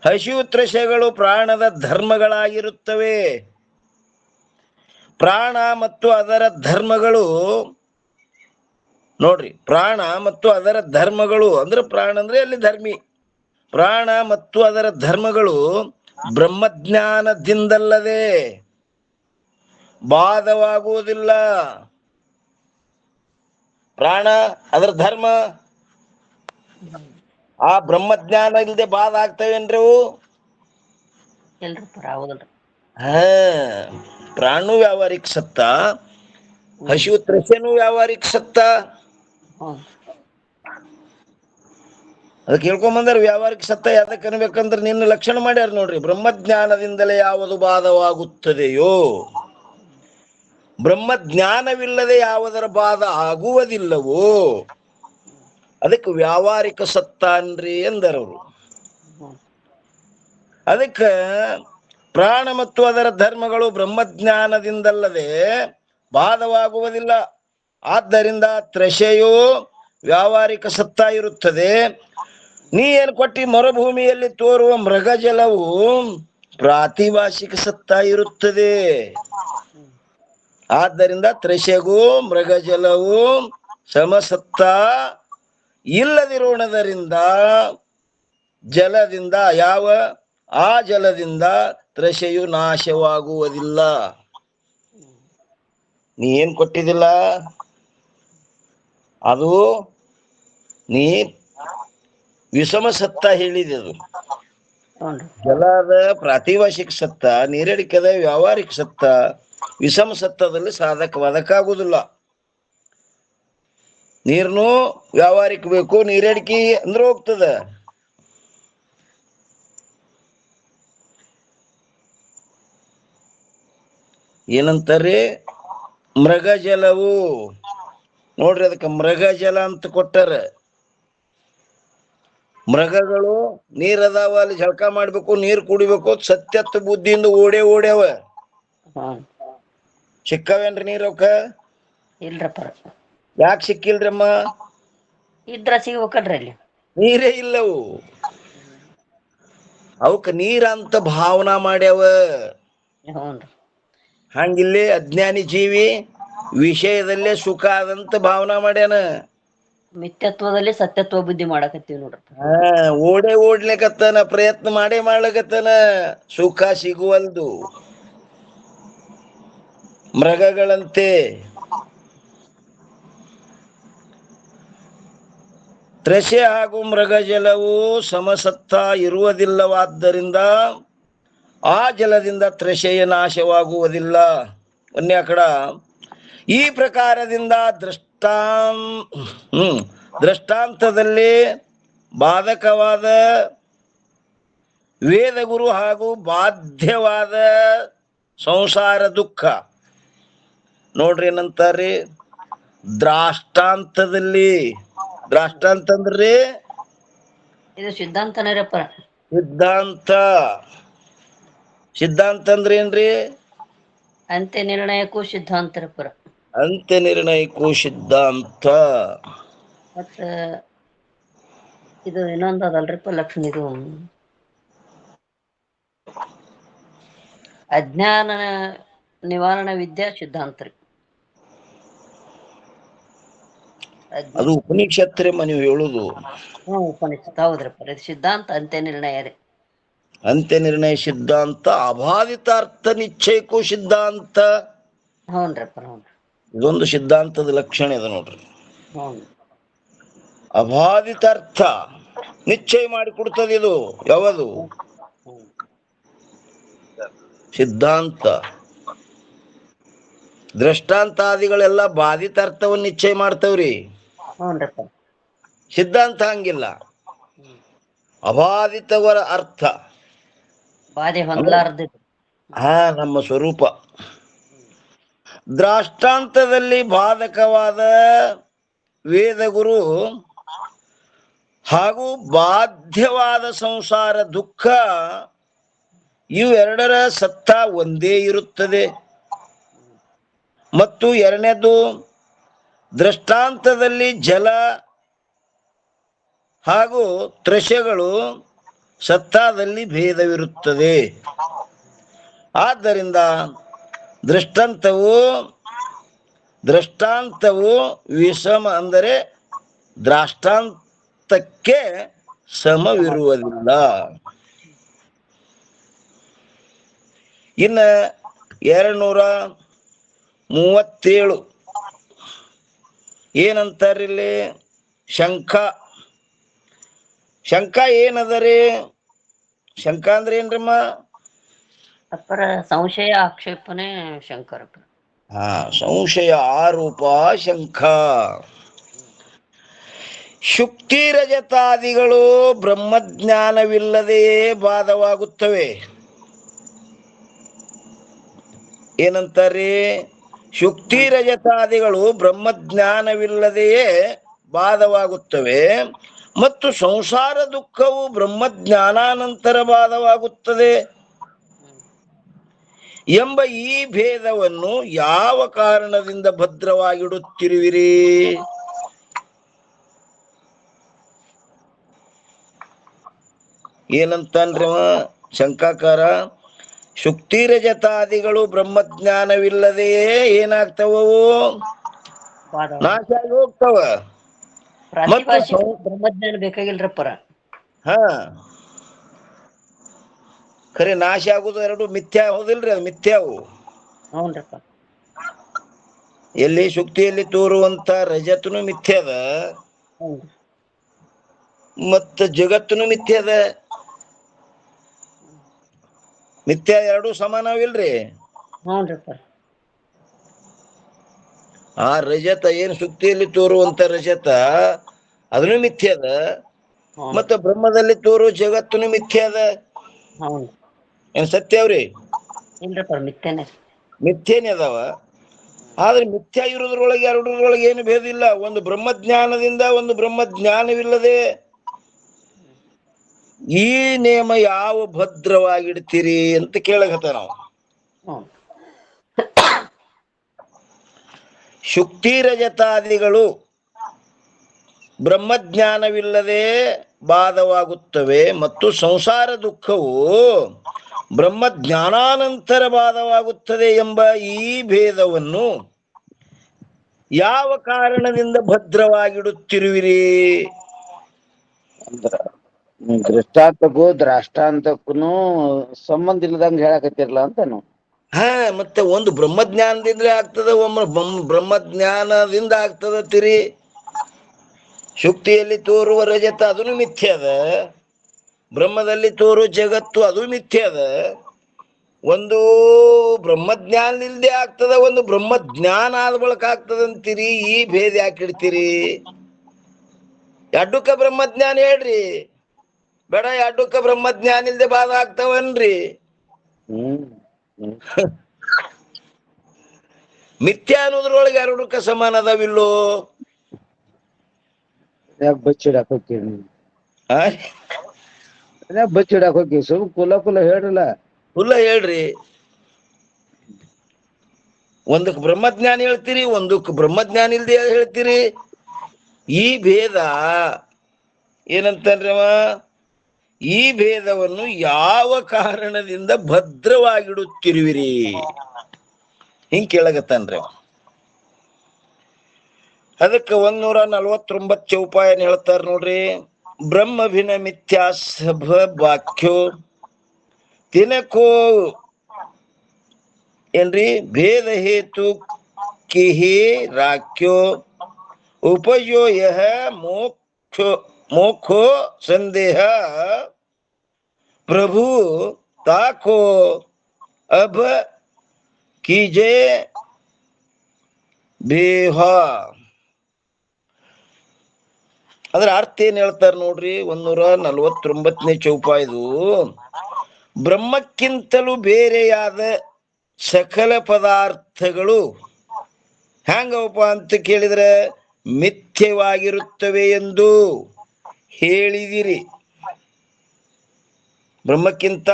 ಹಸಿವು ತ್ರಷೆಗಳು ಪ್ರಾಣದ ಧರ್ಮಗಳಾಗಿರುತ್ತವೆ. ಪ್ರಾಣ ಮತ್ತು ಅದರ ಧರ್ಮಗಳು ನೋಡ್ರಿ, ಪ್ರಾಣ ಮತ್ತು ಅದರ ಧರ್ಮಗಳು ಅಂದ್ರೆ ಪ್ರಾಣ ಅಂದ್ರೆ ಅಲ್ಲಿ ಧರ್ಮಿ. ಪ್ರಾಣ ಮತ್ತು ಅದರ ಧರ್ಮಗಳು ಬ್ರಹ್ಮಜ್ಞಾನದಿಂದಲ್ಲದೆ ಬಾಧವಾಗುವುದಿಲ್ಲ. ಪ್ರಾಣ ಅದರ ಧರ್ಮ ಆ ಬ್ರಹ್ಮಜ್ಞಾನ ಇಲ್ಲದೆ ಬಾಧ ಆಗ್ತವೇನ್ರಿ ಅವು? ಎಲ್ರಪ್ಪ ಹೌದಲ್ರಿ. ಪ್ರಾಣು ವ್ಯಾವಹಾರಿಕ ಸತ್ತ, ಹಸಿವು ತ್ರಷೆನೂ ವ್ಯಾವಹಾರಿಕ ಸತ್ತ. ಅದಕ್ಕೆ ಹೇಳ್ಕೊಂಬಂದಾರ ವ್ಯಾವಹಾರಿಕ ಸತ್ತ ಯಾವ್ದಕ್ಕೆ ಅನ್ಬೇಕಂದ್ರೆ ನಿನ್ನ ಲಕ್ಷಣ ಮಾಡ್ಯಾರ ನೋಡ್ರಿ. ಬ್ರಹ್ಮಜ್ಞಾನದಿಂದಲೇ ಯಾವುದು ಬಾಧವಾಗುತ್ತದೆಯೋ, ಬ್ರಹ್ಮಜ್ಞಾನವಿಲ್ಲದೆ ಯಾವುದರ ಬಾಧ ಆಗುವುದಿಲ್ಲವೋ ಅದಕ್ಕೆ ವ್ಯಾವಹಾರಿಕ ಸತ್ತ ಅನ್ರಿ ಎಂದರವರು. ಅದಕ್ಕೆ ಪ್ರಾಣ ಮತ್ತು ಅದರ ಧರ್ಮಗಳು ಬ್ರಹ್ಮಜ್ಞಾನದಿಂದಲ್ಲದೆ ಬಾಧವಾಗುವುದಿಲ್ಲ. ಆದ್ದರಿಂದ ತ್ರಷೆಯು ವ್ಯಾವಹಾರಿಕ ಸತ್ತ ಇರುತ್ತದೆ. ನೀ ಏನ್ ಕೊಟ್ಟಿ ಮರುಭೂಮಿಯಲ್ಲಿ ತೋರುವ ಮೃಗಜಲವು ಪ್ರಾತಿಭಾಷಿಕ ಸತ್ತ ಇರುತ್ತದೆ. ಆದ್ದರಿಂದ ತ್ರಷೆಗೂ ಮೃಗಜಲವು ಸಮಸತ್ತ ಇಲ್ಲದಿರೋಣದರಿಂದ ಜಲದಿಂದ ಆ ಜಲದಿಂದ ತ್ರಷೆಯು ನಾಶವಾಗುವುದಿಲ್ಲ. ನೀ ಏನ್ ಕೊಟ್ಟಿದ್ದಿಲ್ಲ ಅದು ನೀ ವಿಷಮ ಸತ್ತ ಹೇಳಿದೆ. ಅದು ಜಲದ ಪ್ರಾತಿಭಾಷಿಕ ಸತ್ತ, ನೀರಡಿಕೆದ ವ್ಯಾವಹಾರಿಕ ಸತ್ತ, ವಿಷಮ ಸತ್ತದಲ್ಲಿ ಸಾಧಕವಾದಕ್ಕಾಗುವುದಿಲ್ಲ. ನೀರ್ನು ವ್ಯಾವಹಾರಿಕ ಬೇಕು, ನೀರಡಿಕೆ ಅಂದ್ರೆ ಹೋಗ್ತದ. ಏನಂತಾರ್ರಿ? ಮೃಗಜಲವು ನೋಡ್ರಿ, ಅದಕ್ಕೆ ಮೃಗಜಲ ಅಂತ ಕೊಟ್ಟಾರ. ಮೃಗಗಳು ನೀರದಾವ, ಅಲ್ಲಿ ಜಳಕ ಮಾಡ್ಬೇಕು, ನೀರ್ ಕುಡಿಬೇಕು, ಸತ್ಯತ್ವ ಬುದ್ಧಿಯಿಂದ ಓಡ್ಯಾವ. ಸಿಕ್ಕವೇನ್ರಿ ನೀರ್ ಅವಕ್ಕ? ಇಲ್ರಪ್ಪ. ಯಾಕೆ ಸಿಕ್ಕಿಲ್ರಮ್ಮ? ಇದ್ರ ಸಿಗ್ಬೇಕಲ್ರಿ ಅಲ್ಲಿ ನೀರೇ ಇಲ್ಲವು. ಅವಕ್ಕ ನೀರ ಅಂತ ಭಾವನಾ ಮಾಡ್ಯಾವ. ಹಂಗಿಲ್ಲಿ ಅಜ್ಞಾನಿ ಜೀವಿ ವಿಷಯದಲ್ಲೇ ಸುಖ ಆದಂತ ಭಾವನಾ ಮಾಡ್ಯಾನ. ಮಿಥ್ಯತ್ವದಲ್ಲಿ ಸತ್ಯತ್ವ ಬುದ್ಧಿ ಮಾಡಕತ್ತೀವಿ ನೋಡ್ರಿ. ಓಡ್ಲಿಕತ್ತಾನ, ಪ್ರಯತ್ನ ಮಾಡ್ಲಕತ್ತಾನ, ಸುಖ ಸಿಗುವಲ್ದು. ಮೃಗಗಳಂತೆ ತ್ರಷೆ ಹಾಗೂ ಮೃಗಜಲವು ಸಮಸತ್ತ ಇರುವುದಿಲ್ಲವಾದ್ದರಿಂದ ಆ ಜಲದಿಂದ ತ್ರಷೆಯ ನಾಶವಾಗುವುದಿಲ್ಲ. ಅನ್ಯಕಡ ಈ ಪ್ರಕಾರದಿಂದ ದೃಷ್ಟಾಂತದಲ್ಲಿ ಬಾಧಕವಾದ ವೇದಗುರು ಹಾಗೂ ಬಾಧ್ಯವಾದ ಸಂಸಾರ ದುಃಖ ನೋಡ್ರಿ ಏನಂತಾರ್ರಿ? ದ್ರಾಷ್ಟಾಂತದಲ್ಲಿ. ದ್ರಾಷ್ಟಾಂತ ಅಂದ್ರಿ ಇದು ಸಿದ್ಧಾಂತನೇರಪ್ಪ. ಸಿದ್ಧಾಂತ ಅಂದ್ರೆ ಏನ್ರಿ? ಅಂತ್ಯ ನಿರ್ಣಯಕ್ಕೂ ಸಿದ್ಧಾಂತರಪ್ಪ. ಅಂತ್ಯ ನಿರ್ಣಯಕ್ಕೂ ಸಿದ್ಧಾಂತ. ಮತ್ತ ಇದು ಇನ್ನೊಂದು ಅದಲ್ರಿಪ್ಪ ಲಕ್ಷಣ. ಇದು ಅಜ್ಞಾನ ನಿವಾರಣ ವಿದ್ಯಾ ಸಿದ್ಧಾಂತ. ಅದು ಉಪನಿಷತ್ರೆ ನೀವು ಹೇಳುದು. ಉಪನಿಷತ್ ಹೌದ್ರಪ್ಪ. ಇದು ಸಿದ್ಧಾಂತ ಅಂತ್ಯ ನಿರ್ಣಯ ರೀ. ಅಂತ್ಯ ನಿರ್ಣಯ ಸಿದ್ಧಾಂತ ಅಬಾಧಿತಾರ್ಥ ನಿಶ್ಚಯಕ್ಕೂ ಸಿದ್ಧಾಂತ. ಹ್ಞೂನ್ರಪ್ಪ. ಇದೊಂದು ಸಿದ್ಧಾಂತದ ಲಕ್ಷಣ ಇದೆ ನೋಡ್ರಿ. ಅಬಾಧಿತಾರ್ಥ ನಿಶ್ಚಯ ಮಾಡಿಕೊಡ್ತದೆ. ಇದು ಯಾವುದು? ಸಿದ್ಧಾಂತ. ದೃಷ್ಟಾಂತಾದಿಗಳೆಲ್ಲ ಬಾಧಿತ ಅರ್ಥವನ್ನು ನಿಶ್ಚಯ ಮಾಡ್ತಾವ್ರಿ. ಹ್ಞೂನ್ರಿಪ್ಪ. ಸಿದ್ಧಾಂತ ಹಂಗಿಲ್ಲ, ಅಬಾಧಿತವರ ಅರ್ಥ. ಬಾಧೆ ಹೊಂದಲಾರ್ದ. ನಮ್ಮ ಸ್ವರೂಪ. ದ್ರಾಷ್ಟಾಂತದಲ್ಲಿ ಬಾಧಕವಾದ ವೇದಗುರು ಹಾಗೂ ಬಾಧ್ಯವಾದ ಸಂಸಾರ ದುಃಖ ಇವೆರಡರ ಸತ್ತ ಒಂದೇ ಇರುತ್ತದೆ. ಮತ್ತು ಎರಡನೇದು, ದೃಷ್ಟಾಂತದಲ್ಲಿ ಜಲ ಹಾಗೂ ತ್ರಸ್ಯಗಳು ಸತ್ತಾದಲ್ಲಿ ಭೇದವಿರುತ್ತದೆ. ಆದ್ದರಿಂದ ದೃಷ್ಟಾಂತವು ವಿಷಮ ಅಂದರೆ ದ್ರಾಷ್ಟಾಂತಕ್ಕೆ ಸಮವಿರುವುದಿಲ್ಲ. ಇನ್ನು 237 ಏನಂತಾರಿಲ್ಲಿ? ಶಂಕ ಏನದರಿ? ಶಂಕ ಅಂದ್ರೆ ಏನ್ರಮ್ಮ? ಅಪ್ಪರ ಸಂಶಯ ಆಕ್ಷೇಪಣೆ ಶಂಕರಪ್ಪ. ಸಂಶಯ ಆರೋಪ ಶಂಕ. ಶುಕ್ತಿ ರಜತಾದಿಗಳು ಬ್ರಹ್ಮಜ್ಞಾನವಿಲ್ಲದೆಯೇ ಬಾಧವಾಗುತ್ತವೆ. ಏನಂತಾರ್ರಿ? ಶುಕ್ತಿ ರಜತಾದಿಗಳು ಬ್ರಹ್ಮಜ್ಞಾನವಿಲ್ಲದೆಯೇ ಬಾಧವಾಗುತ್ತವೆ ಮತ್ತು ಸಂಸಾರ ದುಃಖವು ಬ್ರಹ್ಮಜ್ಞಾನಾನಂತರ ಬಾಧವಾಗುತ್ತದೆ ಎಂಬ ಈ ಭೇದವನ್ನು ಯಾವ ಕಾರಣದಿಂದ ಭದ್ರವಾಗಿಡುತ್ತಿರುವಿರಿ? ಏನಂತಾನ್ರಿ ಶಂಕಾಕಾರ? ಶುಕ್ತಿ ರಜತಾದಿಗಳು ಬ್ರಹ್ಮಜ್ಞಾನವಿಲ್ಲದೆಯೇ ಏನಾಗ್ತವವು? ನಾಶ ಆಗಿ ಹೋಗ್ತವ. ಬ್ರಹ್ಮಜ್ಞಾನ ಬೇಕಾಗಿಲ್ರಪ್ಪರ. ಖರೆ ನಾಶ ಆಗುದು ಎರಡು ಮಿಥ್ಯಾ ಹೌದಿಲ್ರಿ? ಅದು ಮಿಥ್ಯಾವು. ಹೌನ್ರಪ್ಪ. ಎಲ್ಲಿ ಶುಕ್ತಿಯಲ್ಲಿ ತೋರುವಂತ ರಜತನು ಮಿಥ್ಯದ, ಮತ್ತ ಜಗತ್ತನು ಮಿಥ್ಯದ. ಮಿಥ್ಯಾ ಎರಡು ಸಮಾನವಿಲ್ರಿ? ಹ್ಞೂನ್ರಪ್ಪ. ಆ ರಜತ ಏನ್ ಶುಕ್ತಿಯಲ್ಲಿ ತೋರುವಂತ ರಜತ ಅದನ್ನು ಮಿಥ್ಯದ, ಮತ್ತ ಬ್ರಹ್ಮದಲ್ಲಿ ತೋರುವ ಜಗತ್ತನು ಮಿಥ್ಯದ. ಏನ್ ಸತ್ಯಾವ್ರಿ? ಮಿಥ್ಯನೇ ಅದಾವ. ಆದ್ರೆ ಮಿಥ್ಯಾ ಇರೋದ್ರೊಳಗೆ ಎರಡರೊಳಗೆ ಏನು ಭೇದ ಇಲ್ಲ. ಒಂದು ಬ್ರಹ್ಮಜ್ಞಾನದಿಂದ, ಒಂದು ಬ್ರಹ್ಮಜ್ಞಾನವಿಲ್ಲದೆ. ಈ ನೇಮ ಯಾವ ಭದ್ರವಾಗಿಡ್ತೀರಿ ಅಂತ ಕೇಳಕತ್ತ ನಾವು. ಶುಕ್ತಿ ರಜತಾದಿಗಳು ಬ್ರಹ್ಮಜ್ಞಾನವಿಲ್ಲದೆ ಬಾಧವಾಗುತ್ತವೆ ಮತ್ತು ಸಂಸಾರ ದುಃಖವು ಬ್ರಹ್ಮಜ್ಞಾನಾನಂತರ ಬಾಧವಾಗುತ್ತದೆ ಎಂಬ ಈ ಭೇದವನ್ನು ಯಾವ ಕಾರಣದಿಂದ ಭದ್ರವಾಗಿಡುತ್ತಿರುವಿರಿ? ಅಂದ್ರ ದೃಷ್ಟಾಂತಕ್ಕೂ ದ್ರಾಷ್ಟಾಂತಕ್ಕೂ ಸಂಬಂಧ ಇಲ್ಲದಂಗ ಹೇಳಕತ್ತಿರ್ಲ ಅಂತ ನಾವು. ಮತ್ತೆ ಒಂದು ಬ್ರಹ್ಮಜ್ಞಾನದಿಂದ ಆಗ್ತದ, ಒಮ್ಮೆ ಬ್ರಹ್ಮಜ್ಞಾನದಿಂದ ಆಗ್ತದ ತಿರಿ. ಶುಕ್ತಿಯಲ್ಲಿ ತೋರುವ ರಜತ ಅದನ್ನು ಮಿಥ್ಯದ, ಬ್ರಹ್ಮದಲ್ಲಿ ತೋರುವ ಜಗತ್ತು ಅದು ಮಿಥ್ಯದ. ಒಂದು ಬ್ರಹ್ಮಜ್ಞಾನದಿಲ್ದೆ ಆಗ್ತದ, ಒಂದು ಬ್ರಹ್ಮಜ್ಞಾನ ಆದ ಬಳಕ ಆಗ್ತದಂತೀರಿ. ಈ ಭೇದ ಯಾಕೆ ಇಡ್ತೀರಿ? ಎರಡಕ್ಕ ಬ್ರಹ್ಮಜ್ಞಾನ ಹೇಳ್ರಿ, ಬೇಡ ಎರಡಕ್ಕ ಬ್ರಹ್ಮಜ್ಞಾನ ಇಲ್ದೆ ಬಾಧ ಆಗ್ತಾವನ್ರಿ. ಮಿಥ್ಯಾ ಅನ್ನೋದ್ರೊಳಗೆ ಎರಡಕ್ಕ ಸಮಾನ ಅದಾವಿಲ್ಲೋ? ಬಚ್ಚಿಡಾಕ್ ಹೋಗ್ತೀವಿ, ಬಚ್ಚಿಡಾಕ್ ಹೋಗ್ತೀವಿ. ಸ್ವಲ್ಪ ಕುಲ ಹೇಳ್ರಲ್ಲ. ಕುಲ ಹೇಳ್ರಿ. ಒಂದಕ್ಕೆ ಬ್ರಹ್ಮಜ್ಞಾನ ಹೇಳ್ತೀರಿ, ಒಂದಕ್ಕೆ ಬ್ರಹ್ಮಜ್ಞಾನ ಇಲ್ದೆ ಹೇಳ್ತೀರಿ. ಈ ಭೇದ ಏನಂತಂದ್ರಿ ಅವ? ಈ ಭೇದವನ್ನು ಯಾವ ಕಾರಣದಿಂದ ಭದ್ರವಾಗಿಡುತ್ತಿರುವಿರಿ ಹಿಂಗ್ ಕೇಳಗತ್ತನ್ರಿ. ಅದಕ್ಕೆ 149 ಚೌಪಾಯನ್ ಹೇಳ್ತಾರ ನೋಡ್ರಿ. ಬ್ರಹ್ಮ ಭಿನ್ನ ಮಿಥ್ಯಾ ಸಭ ವಾಕ್ಯೋ ತಿನಕೋ ಏನ್ರಿ ಭೇದ ಹೇತು ಕಿಹಿ ರಾಕ್ಯೋ ಉಪಯೋ ಯಹ ಮೋಕ್ಷೋ ಸಂದೇಹ प्रभु ताको अब कीजे ದೇಹ. ಅದ್ರ ಅರ್ಥ ಏನ್ ಹೇಳ್ತಾರ ನೋಡ್ರಿ, 149ನೇ ಚೌಪಾಯಿದು. ಬ್ರಹ್ಮಕ್ಕಿಂತಲೂ ಬೇರೆಯಾದ ಸಕಲ ಪದಾರ್ಥಗಳು ಹೆಂಗವಪ್ಪ ಅಂತ ಕೇಳಿದ್ರೆ ಮಿಥ್ಯವಾಗಿರುತ್ತವೆ ಎಂದು ಹೇಳಿದಿರಿ. ಬ್ರಹ್ಮಕ್ಕಿಂತ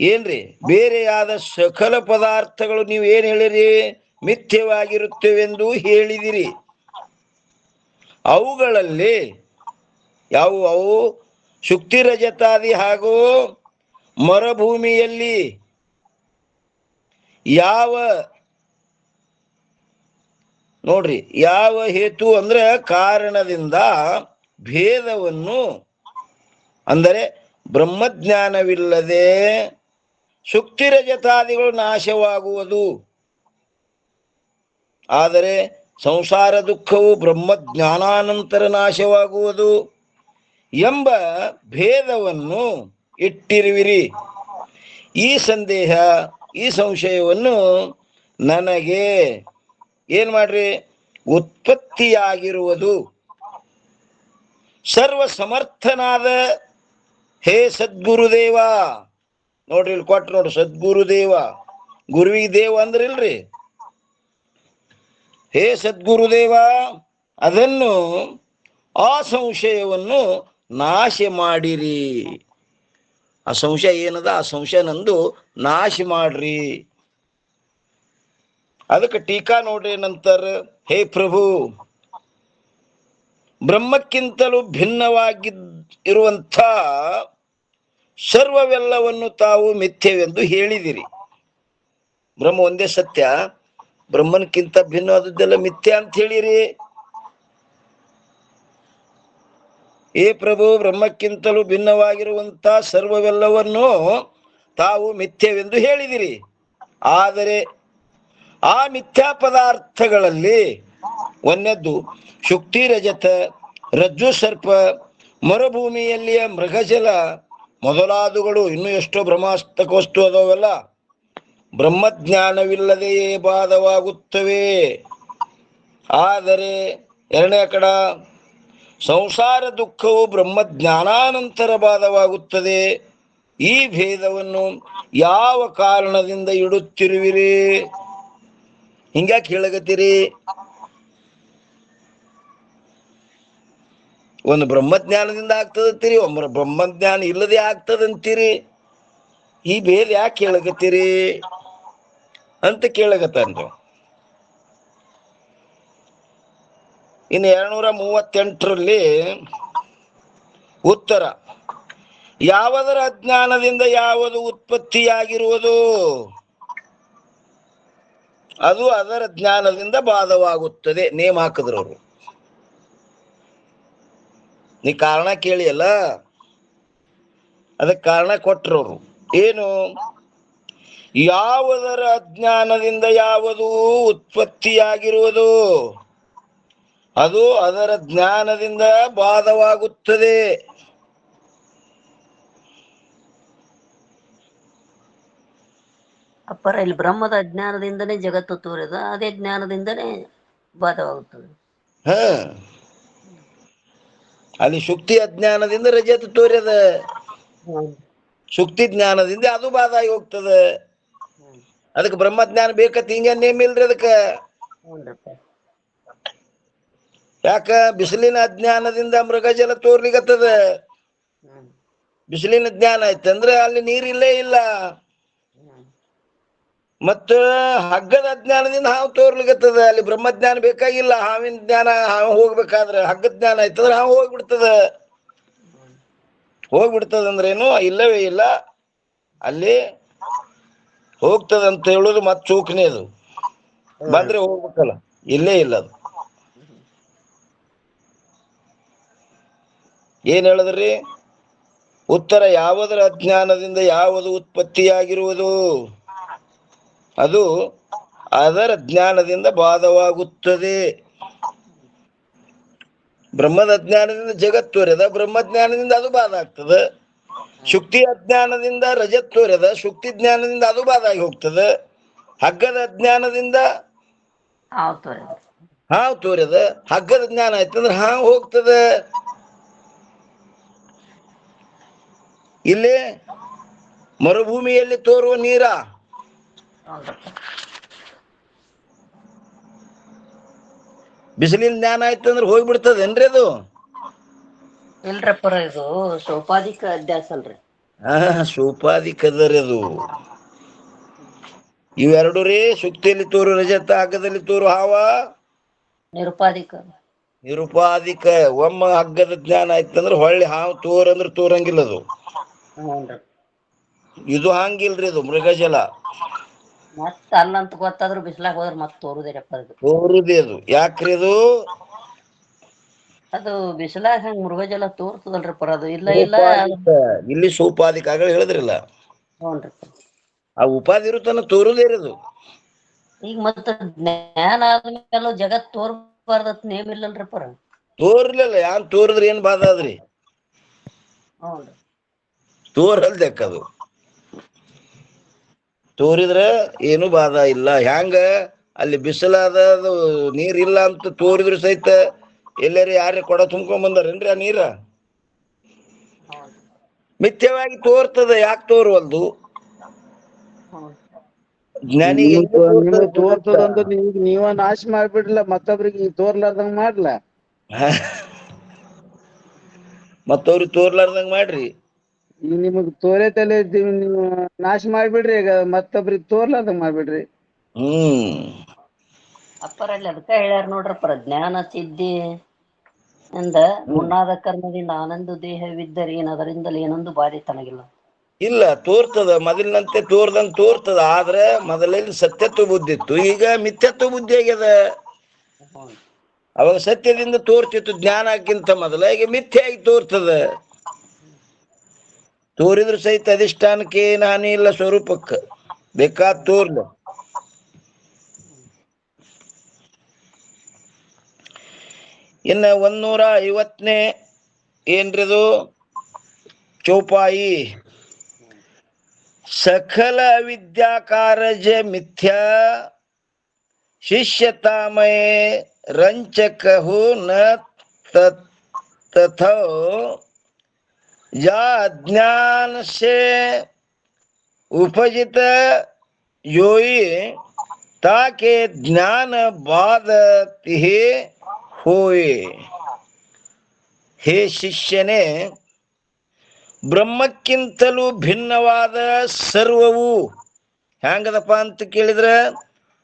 ಏನ್ರಿ ಬೇರೆಯಾದ ಸಕಲ ಪದಾರ್ಥಗಳು ನೀವು ಏನ್ ಹೇಳಿರಿ, ಮಿಥ್ಯವಾಗಿರುತ್ತವೆಂದು ಹೇಳಿದಿರಿ. ಅವುಗಳಲ್ಲಿ ಯಾವುವು? ಅವು ಶುಕ್ತಿ ರಜತಾದಿ ಹಾಗೂ ಮರುಭೂಮಿಯಲ್ಲಿ ಯಾವ ನೋಡ್ರಿ ಯಾವ ಹೇತು ಅಂದ್ರೆ ಕಾರಣದಿಂದ ಭೇದವನ್ನು, ಅಂದರೆ ಬ್ರಹ್ಮಜ್ಞಾನವಿಲ್ಲದೆ ಶುಕ್ತಿ ರಜತಾದಿಗಳು ನಾಶವಾಗುವುದು. ಆದರೆ ಸಂಸಾರ ದುಃಖವು ಬ್ರಹ್ಮಜ್ಞಾನಾನಂತರ ನಾಶವಾಗುವುದು ಎಂಬ ಭೇದವನ್ನು ಇಟ್ಟಿರುವಿರಿ. ಈ ಸಂದೇಹ, ಈ ಸಂಶಯವನ್ನು ನನಗೆ ಏನ್ ಮಾಡ್ರಿ, ಉತ್ಪತ್ತಿಯಾಗಿರುವುದು. ಸರ್ವ ಸಮರ್ಥನಾದ ಹೇ ಸದ್ಗುರುದೇವ. ನೋಡ್ರಿ ಇಲ್ಲಿ ಕೊಟ್ಟು ನೋಡ್ರಿ, ಸದ್ಗುರುದೇವ. ಗುರುವಿಗೆ ದೇವ ಅಂದ್ರೆ ಇಲ್ರಿ, ಹೇ ಸದ್ಗುರುದೇವ, ಅದನ್ನು ಆ ಸಂಶಯವನ್ನು ನಾಶ ಮಾಡಿರಿ. ಆ ಸಂಶಯ ಏನದ, ಆ ಸಂಶಯ ನಂದು ನಾಶ ಮಾಡ್ರಿ. ಅದಕ್ಕೆ ಟೀಕಾ ನೋಡ್ರಿ ನಂತರ, ಹೇ ಪ್ರಭು, ಬ್ರಹ್ಮಕ್ಕಿಂತಲೂ ಭಿನ್ನವಾಗಿರುವಂಥ ಸರ್ವವೆಲ್ಲವನ್ನು ತಾವು ಮಿಥ್ಯವೆಂದು ಹೇಳಿದಿರಿ. ಬ್ರಹ್ಮ ಒಂದೇ ಸತ್ಯ, ಬ್ರಹ್ಮನ್ಕಿಂತ ಭಿನ್ನವಾದದ್ದೆಲ್ಲ ಮಿಥ್ಯ ಅಂತ ಹೇಳಿರಿ. ಏ ಪ್ರಭು, ಬ್ರಹ್ಮಕ್ಕಿಂತಲೂ ಭಿನ್ನವಾಗಿರುವಂತ ಸರ್ವವೆಲ್ಲವನ್ನು ತಾವು ಮಿಥ್ಯವೆಂದು ಹೇಳಿದಿರಿ. ಆದರೆ ಆ ಮಿಥ್ಯಾ ಪದಾರ್ಥಗಳಲ್ಲಿ ಒಂದದ್ದು ಶುಕ್ತಿ ರಜತ, ರಜ್ಜು ಸರ್ಪ, ಮರುಭೂಮಿಯಲ್ಲಿಯ ಮೃಗಜಲ ಮೊದಲಾದವುಗಳು, ಇನ್ನೂ ಎಷ್ಟೋ ಬ್ರಹ್ಮಾಸ್ತಕ ವಸ್ತು ಅದಾವೆಲ್ಲ ಬ್ರಹ್ಮಜ್ಞಾನವಿಲ್ಲದೆಯೇ ಬಾಧವಾಗುತ್ತವೆ. ಆದರೆ ಎರಡನೇ ಕಡ ಸಂಸಾರ ದುಃಖವು ಬ್ರಹ್ಮಜ್ಞಾನಾನಂತರ ಬಾಧವಾಗುತ್ತದೆ. ಈ ಭೇದವನ್ನು ಯಾವ ಕಾರಣದಿಂದ ಇಡುತ್ತಿರುವಿರಿ? ಹಿಂಗ್ಯಾಕೆ ಹೇಳಗತ್ತೀರಿ? ಒಂದು ಬ್ರಹ್ಮಜ್ಞಾನದಿಂದ ಆಗ್ತದಂತೀರಿ, ಒಮ್ಮೆ ಬ್ರಹ್ಮಜ್ಞಾನ ಇಲ್ಲದೆ ಆಗ್ತದಂತೀರಿ. ಈ ಭೇದ ಯಾಕೆ ಹೇಳಗತ್ತೀರಿ ಅಂತ ಕೇಳಗತ್ತಾನ್ರಿ. ಇನ್ನು 238ರಲ್ಲಿ ಉತ್ತರ, ಯಾವುದರ ಅಜ್ಞಾನದಿಂದ ಯಾವುದು ಉತ್ಪತ್ತಿಯಾಗಿರುವುದು ಅದು ಅದರ ಜ್ಞಾನದಿಂದ ಬಾಧವಾಗುತ್ತದೆ. ನೇಮ ಹಾಕಿದ್ರು ಅವರು. ನೀ ಕಾರಣ ಕೇಳಿ ಅಲ್ಲ, ಅದಕ್ಕೆ ಕಾರಣ ಕೊಟ್ರು ಅವರು. ಏನು? ಯಾವುದರ ಅಜ್ಞಾನದಿಂದ ಯಾವುದು ಉತ್ಪತ್ತಿಯಾಗಿರುವುದು ಅದು ಅದರ ಜ್ಞಾನದಿಂದ ಬಾಧವಾಗುತ್ತದೆ. ಅಪ್ಪರ ಇಲ್ಲಿ ಬ್ರಹ್ಮದ ಅಜ್ಞಾನದಿಂದನೇ ಜಗತ್ತು ತೋರಿದ, ಅದೇ ಜ್ಞಾನದಿಂದನೇ ಬಾಧವಾಗುತ್ತದೆ. ಹ, ಅಲ್ಲಿ ಶುಕ್ತಿ ಅಜ್ಞಾನದಿಂದ ರಜತ ತೋರ್ಯದ, ಶುಕ್ತಿ ಜ್ಞಾನದಿಂದ ಅದು ಬಾಧ ಆಗಿ ಹೋಗ್ತದೆ. ಅದಕ್ಕೆ ಬ್ರಹ್ಮಜ್ಞಾನ ಬೇಕತ್ ಹಿಂಗ ನೇಮ ಇಲ್ರಿ ಅದಕ್ಕೆ. ಯಾಕ? ಬಿಸಿಲಿನ ಅಜ್ಞಾನದಿಂದ ಮೃಗಜಲ ತೋರ್ಲಿಗತ್ತದ. ಬಿಸಿಲಿನ ಜ್ಞಾನ ಆಯ್ತಂದ್ರೆ ಅಲ್ಲಿ ನೀರಿಲ್ಲೇ ಇಲ್ಲ. ಮತ್ತ ಹಗ್ಗದ ಅಜ್ಞಾನದಿಂದ ಹಾವು ತೋರ್ಲಿಗತ್ತದ. ಅಲ್ಲಿ ಬ್ರಹ್ಮಜ್ಞಾನ ಬೇಕಾಗಿಲ್ಲ. ಹಾವಿನ ಜ್ಞಾನ, ಹಾವು ಹೋಗ್ಬೇಕಾದ್ರೆ ಹಗ್ಗದ ಜ್ಞಾನ ಆಯ್ತಂದ್ರೆ ಹಾವು ಹೋಗ್ಬಿಡ್ತದ. ಹೋಗ್ಬಿಡ್ತದಂದ್ರೇನು? ಇಲ್ಲವೇ ಇಲ್ಲ, ಅಲ್ಲಿ ಹೋಗ್ತದಂತ ಹೇಳುದು ಮತ್ ಚೂಕ್ನೇ. ಅದು ಬಂದ್ರೆ ಹೋಗ್ಬೇಕಲ್ಲ, ಇಲ್ಲೇ ಇಲ್ಲ ಅದು. ಏನ್ ಹೇಳಿದ್ರಿ? ಉತ್ತರ, ಯಾವುದರ ಅಜ್ಞಾನದಿಂದ ಯಾವುದು ಉತ್ಪತ್ತಿಯಾಗಿರುವುದು ಅದು ಅದರ ಜ್ಞಾನದಿಂದ ಬಾಧವಾಗುತ್ತದೆ. ಬ್ರಹ್ಮದ ಅಜ್ಞಾನದಿಂದ ಜಗತ್ ತೋರ್ಯದ, ಬ್ರಹ್ಮಜ್ಞಾನದಿಂದ ಅದು ಬಾಧ ಆಗ್ತದೆ. ಶುಕ್ತಿ ಅಜ್ಞಾನದಿಂದ ರಜತ್ ತೋರ್ಯದ, ಶುಕ್ತಿ ಜ್ಞಾನದಿಂದ ಅದು ಬಾಧ ಆಗಿ ಹೋಗ್ತದೆ. ಹಗ್ಗದ ಅಜ್ಞಾನದಿಂದ ಹಾವ್ ತೋರಿ ಹಾವು ತೋರ್ಯದ. ಹಗ್ಗದ ಜ್ಞಾನ ಆಯ್ತಂದ್ರ ಹಾವು ಹೋಗ್ತದ. ಇಲ್ಲಿ ಮರುಭೂಮಿಯಲ್ಲಿ ತೋರುವ ನೀರ ಬಿಸಿಲಿನ ಜ್ಞಾನ ಆಯ್ತಂದ್ರ ಹೋಗ್ಬಿಡ್ತದೇನ್ರಿ ಅದು? ಇಲ್ರಪ್ಪರ ಇದು ಸೋಪಾಧಿಕ ಅಧ್ಯಾಸ ಅಲ್ರಿ. ಸೋಪಾದಿಕದರಿ ಅದು. ಇವೆರಡು ರೀ, ಸುಕ್ತಿಯಲ್ಲಿ ತೋರು ರಜತ, ಹಗ್ಗದಲ್ಲಿ ತೋರು ಹಾವ ನಿರುಪಾಧಿಕ. ನಿರುಪಾಧಿಕ. ಒಮ್ಮ ಹಗ್ಗದ ಜ್ಞಾನ ಆಯ್ತಂದ್ರ ಹೊಳ್ಳಿ ಹಾವು ತೋರಂದ್ರ ತೋರಂಗಿಲ್ಲ ಅದು. ಹ್ಞೂನ್ರಿ. ಇದು ಹಂಗಿಲ್ರಿ, ಅದು ಮೃಗಜಲ. ಮತ್ತ ಅಲ್ಲಂತ ಗೊತ್ತಾದ್ರು ಬಿಸ್ಲಾಗ ಹೋದ್ರ ಮತ್ ತೋರುದಿರಪ್ಪ ಅದು. ತೋರುದೇ ಅದು. ಯಾಕ್ರಿ ಅದು? ಅದು ಬಿಸಿಲಾಗ ಹಂಗ ಮೃಗಜಲ ತೋರ್ತದಲ್ರಿ ಪರ ಅದು. ಇಲ್ಲ ಇಲ್ಲ. ಇಲ್ಲಿ ಸೋಪಾಧಿಕ ಆಗ ಹೇಳಿದ್ರಲ್ಲ, ಹ್ಞೂನ್ರಿ. ಆ ಉಪಾಧಿ ಇರುತ್ತನ ತೋರುದೇ ಇರೋದು. ಈಗ ಮತ್ತ ಜ್ಞಾನ ಆದ್ಮೇಲೆ ಜಗತ್ ತೋರ್ಬಾರ್ದತ್ ನೇಮ್ ಇಲ್ಲಲ್ರಿ ಪರ. ತೋರ್ಲಿಲ್ಲ. ಯಾನ್ ತೋರಿದ್ರೆ ಏನ್ ಬಾಧ ಅದ್ರಿ? ಹ್ಞೂನ್ರಿ. ತೋರಲ್ದಕ್ಕದು. ತೋರಿದ್ರ ಏನು ಬಾಧ ಇಲ್ಲ. ಹ್ಯಾಂಗ ಅಲ್ಲಿ ಬಿಸಿಲಾದ ನೀರ್ ಇಲ್ಲ ಅಂತ ತೋರಿದ್ರು ಸಹಿತ ಎಲ್ಲಾರಿ ಯಾರೇ ಕೊಡ ತುಂಬ್ಕೊಂಡ್ ಬಂದಾರೇನ್ರಿ ಆ ನೀರ? ಮಿಥ್ಯವಾಗಿ ತೋರ್ತದ. ಯಾಕೆ ತೋರುವಲ್ದು? ಜ್ಞಾನಿಗೆ ನಿಮಗ್ ತೋರ್ತದಂತ ನೀವ ನಾಶ ಮಾಡ್ಬಿಡ್ಲ, ಮತ್ತೊಬ್ರಿಗೆ ತೋರ್ಲಾರ್ದಂಗ ಮಾಡ್ಲ. ಮತ್ತವ್ರಿಗೆ ತೋರ್ಲಾರ್ದಂಗ ಮಾಡ್ರಿ. ಈಗ ನಿಮಗ್ ತೋರೆತಲೆ ನೀವು ನಾಶ ಮಾಡ್ಬಿಡ್ರಿ. ಈಗ ಮತ್ತೊಬ್ರಿಗೆ ತೋರ್ಲಾರ್ದಂಗ ಮಾಡ್ಬಿಡ್ರಿ. ಅಪ್ಪರಲ್ಲಿ ಅದಕ್ಕ ಹೇಳ್ಯಾರ ನೋಡ್ರಪ್ಪರ, ಜ್ಞಾನ ಸಿದ್ಧಿ ಎಂದ ಉಣ್ಣಾದ ಕರ್ಮದಿಂದ ಆನಂದ ದೇಹವಿದ್ದರೆ ಅದರಿಂದಲೇ ಏನೊಂದು ಬಾಧೆ ತನಗಿಲ್ಲ. ಇಲ್ಲ, ತೋರ್ತದ. ಮೊದಲಿನಂತೆ ತೋರ್ದಂಗ ತೋರ್ತದ. ಆದ್ರೆ ಮೊದಲಲ್ಲಿ ಸತ್ಯತ್ವ ಬುದ್ಧಿ ಇತ್ತು, ಈಗ ಮಿಥ್ಯತ್ವ ಬುದ್ಧಿ ಆಗ್ಯದ. ಅವಾಗ ಸತ್ಯದಿಂದ ತೋರ್ತಿತ್ತು ಜ್ಞಾನಕ್ಕಿಂತ ಮೊದಲ, ಈಗ ಮಿಥ್ಯೆಯಾಗಿ ತೋರ್ತದ. ತೋರಿದ್ರು ಸಹಿತ ಅಧಿಷ್ಠಾನಕ್ಕೆ ಏನು ಹಾನಿ ಇಲ್ಲ, ಸ್ವರೂಪಕ್ಕೆ ಬೇಕಾದ ತೋರ್ಲು. ಇನ್ನ 150ನೇ ಏನ್ರಿದು ಚೌಪಾಯಿ. ಸಕಲ ವಿದ್ಯಾಕಾರಜ ಮಿಥ್ಯಾ ಶಿಷ್ಯತಾಮಯ ರಂಚಕಹು ನ ತಥೋ या अज्ञान से उपजित योई ताके ज्ञान बाधति होए. ಹೇ ಶಿಷ್ಯನೇ, ಬ್ರಹ್ಮಕ್ಕಿಂತಲೂ ಭಿನ್ನವಾದ ಸರ್ವವು ಹ್ಯಾಂಗದಪ್ಪ ಅಂತ ಕೇಳಿದ್ರ,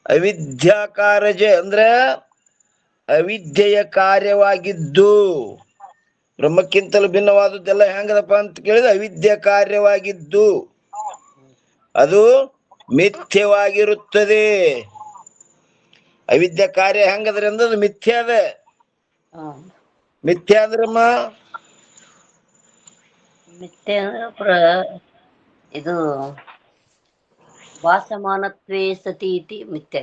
ಅವಿದ್ಯಾಕಾರಜ ಅಂದ್ರ ಅವಿದ್ಯೆಯ ಕಾರ್ಯವಾಗಿದ್ದು. ಬ್ರಹ್ಮಕ್ಕಿಂತಲೂ ಭಿನ್ನವಾದದ್ದೆಲ್ಲ ಹೆಂಗದಪ್ಪ ಅಂತ ಕೇಳಿದ್ರೆ ಅವಿದ್ಯೆ ಕಾರ್ಯವಾಗಿದ್ದು ಅದು ಮಿಥ್ಯವಾಗಿರುತ್ತದೆ. ಅವಿದ್ಯೆ ಕಾರ್ಯ ಹೆಂಗದ್ರಿ ಅಂದ್ರೆ ಅದು ಮಿಥ್ಯ ಅದ. ಮಿಥ್ಯ ಅಂದ್ರಮ್ಮ ಮಿಥ್ಯೆ ಇದು ಭಾಸಮಾನತ್ವೇ ಸತಿ ಇತಿ ಮಿಥ್ಯ.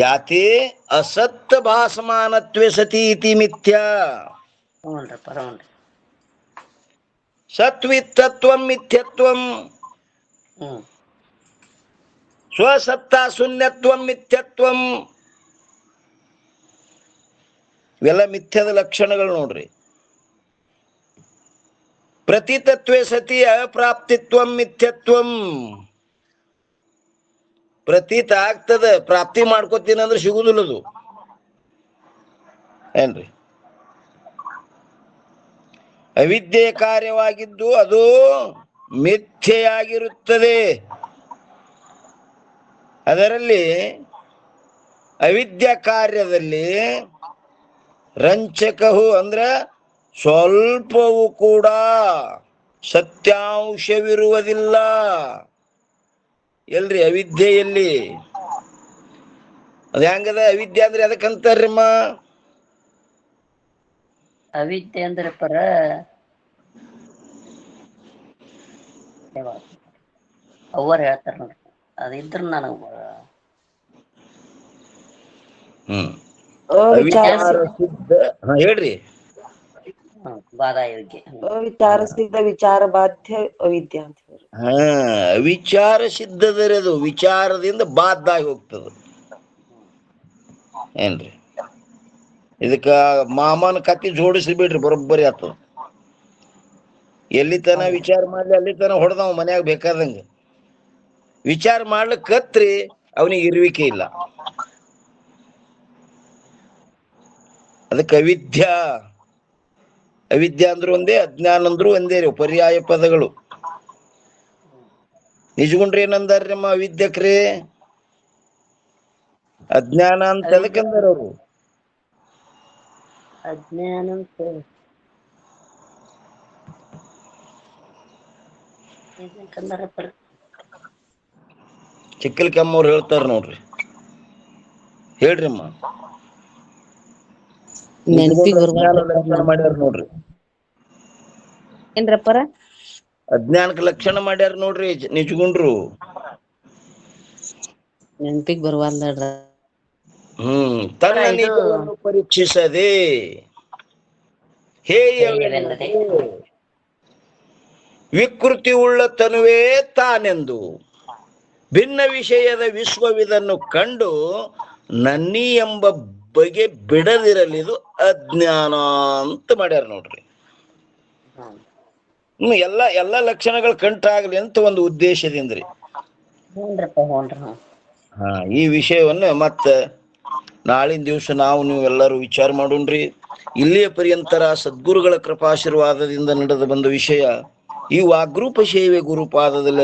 ಯಾತಿ ಅಸತ್ ಭಾಸಮಾನತ್ವೇ ಸತಿ ಇತಿ ಮಿಥ್ಯ. ಸತ್ವಿತ್ತತ್ವಂ ಮಿಥ್ಯತ್ವಂ, ಸ್ವಸತ್ತಾ ಶೂನ್ಯತ್ವಂ ಮಿಥ್ಯತ್ವಂ. ಇವೆಲ್ಲ ಮಿಥ್ಯದ ಲಕ್ಷಣಗಳು ನೋಡ್ರಿ. ಪ್ರತೀತತ್ವೇ ಸತಿ ಅಪ್ರಾಪ್ತಿತ್ವಂ ಮಿಥ್ಯತ್ವಂ. ಪ್ರತೀತ ಆಗ್ತದ, ಪ್ರಾಪ್ತಿ ಮಾಡ್ಕೋತೀನಿ ಅಂದ್ರೆ ಸಿಗುದಿಲ್ಲದು ಏನ್ರಿ. ಅವಿದ್ಯೆ ಕಾರ್ಯವಾಗಿದ್ದು ಅದು ಮಿಥ್ಯೆಯಾಗಿರುತ್ತದೆ. ಅದರಲ್ಲಿ ಅವಿದ್ಯಾ ಕಾರ್ಯದಲ್ಲಿ ರಂಚಕಹು ಅಂದ್ರ ಸ್ವಲ್ಪವೂ ಕೂಡ ಸತ್ಯಾಂಶವಿರುವುದಿಲ್ಲ. ಎಲ್ರಿ ಅವಿದ್ಯೆಯಲ್ಲಿ ಅದ ಹೆಂಗದ? ಅವಿದ್ಯೆ ಅಂದ್ರೆ ಅದಕ್ಕಂತಾರ್ರಿಮ್ಮ ಅವಿದ್ಯೆ ಅಂದ್ರೆ ಪರ ಅವ್ರು ಹೇಳ್ತಾರ ನೋಡ್ರಿ, ಅದಿದ್ರ ನನಗ ಅವಿಚಾರ ಸಿದ್ಧ. ಹೇಳ್ರಿ. ಬಾಧಾಯೋಗ್ಯ. ಅವಿಚಾರ ಸಿದ್ಧ ವಿಚಾರ ಬಾಧ್ಯ ಅವಿದ್ಯಾ ಅಂತ ಹೇಳಿ. ಅವಿಚಾರ ಸಿದ್ಧದರೆ ಅದು ವಿಚಾರದಿಂದ ಬಾಧ್ಯ ಆಗಿ ಹೋಗ್ತದ. ಏನ್ರಿ ಇದಕ್ಕ ಮಾಮನ ಕತ್ತಿ ಜೋಡಿಸಿ ಬಿಡ್ರಿ, ಬರೋಬ್ಬರಿ ಆಗ್ತದ. ಎಲ್ಲಿ ತನ ವಿಚಾರ ಮಾಡ್ಲಿ ಅಲ್ಲಿ ತನ ಹೊಡೆದವ ಮನ್ಯಾಗ ಬೇಕಾದಂಗ. ವಿಚಾರ ಮಾಡ್ಲಿಕ್ಕೆ ಕತ್ರಿ ಅವನಿಗೆ ಇರುವಿಕೆ ಇಲ್ಲ. ಅದಕ್ಕೆ ಅವಿದ್ಯಾ ಅಂದ್ರು ಒಂದೇ, ಅಜ್ಞಾನ ಅಂದ್ರು ಒಂದೇ ರೀ, ಪರ್ಯಾಯ ಪದಗಳು. ನಿಜಗುಂಡ್ರಿ ಏನಂದಾರ್ರಿ ನಮ್ಮ ಅವಿದ್ಯಕ್ರಿ? ಅಜ್ಞಾನ ಅಂತ ಎದಕ್ಕಂದಾರ ಅವ್ರು? ಅಜ್ಞಾನ ಚಿಕ್ಕಲ್ಕಮ್ಮವ್ರು ಹೇಳ್ತಾರ ನೋಡ್ರಿ, ಹೇಳ್ರಿ ಅಮ್ಮ. ನೆನಪಿಗೆ ಲಕ್ಷಣ ಮಾಡ್ಯಾರ ನೋಡ್ರಿ, ಏನ್ರಪ್ಪರ? ಅಜ್ಞಾನಕ್ಕೆ ಲಕ್ಷಣ ಮಾಡ್ಯಾರ ನೋಡ್ರಿ ನಿಜಗುಂಡ್ರು. ನೆನಪಿಗೆ ಬರುವಲ್ದ. ತನ್ನ ನಿಜವನ್ನು ಪರೀಕ್ಷಿಸದೆ ಹೇಯವೆನ್ನದೆ ವಿಕೃತಿ ಉಳ್ಳ ತನುವೇ ತಾನೆಂದು ಭಿನ್ನ ವಿಷಯದ ವಿಶ್ವವಿದನ್ನು ಕಂಡು ನನ್ನಿ ಎಂಬ ಬಗೆ ಬಿಡದಿರಲಿದು ಅಜ್ಞಾನ ಅಂತ ಮಾಡ್ಯಾರ ನೋಡ್ರಿ. ಎಲ್ಲ ಲಕ್ಷಣಗಳು ಕಂಟಾಗ್ಲಿ ಅಂತ ಒಂದು ಉದ್ದೇಶದಿಂದ್ರಿ. ಈ ವಿಷಯವನ್ನ ಮತ್ತ ನಾಳಿನ ದಿವಸ ನೀವು ಎಲ್ಲರೂ ವಿಚಾರ ಮಾಡೋಣ್ರಿ. ಇಲ್ಲಿಯ ಪರ್ಯಂತರ ಸದ್ಗುರುಗಳ ಕೃಪಾಶೀರ್ವಾದದಿಂದ ನಡೆದು ಬಂದ ವಿಷಯ ಈ ವಾಗ್ರೂಪ ಸೇವೆ ಗುರುಪಾದದಲ್ಲಿ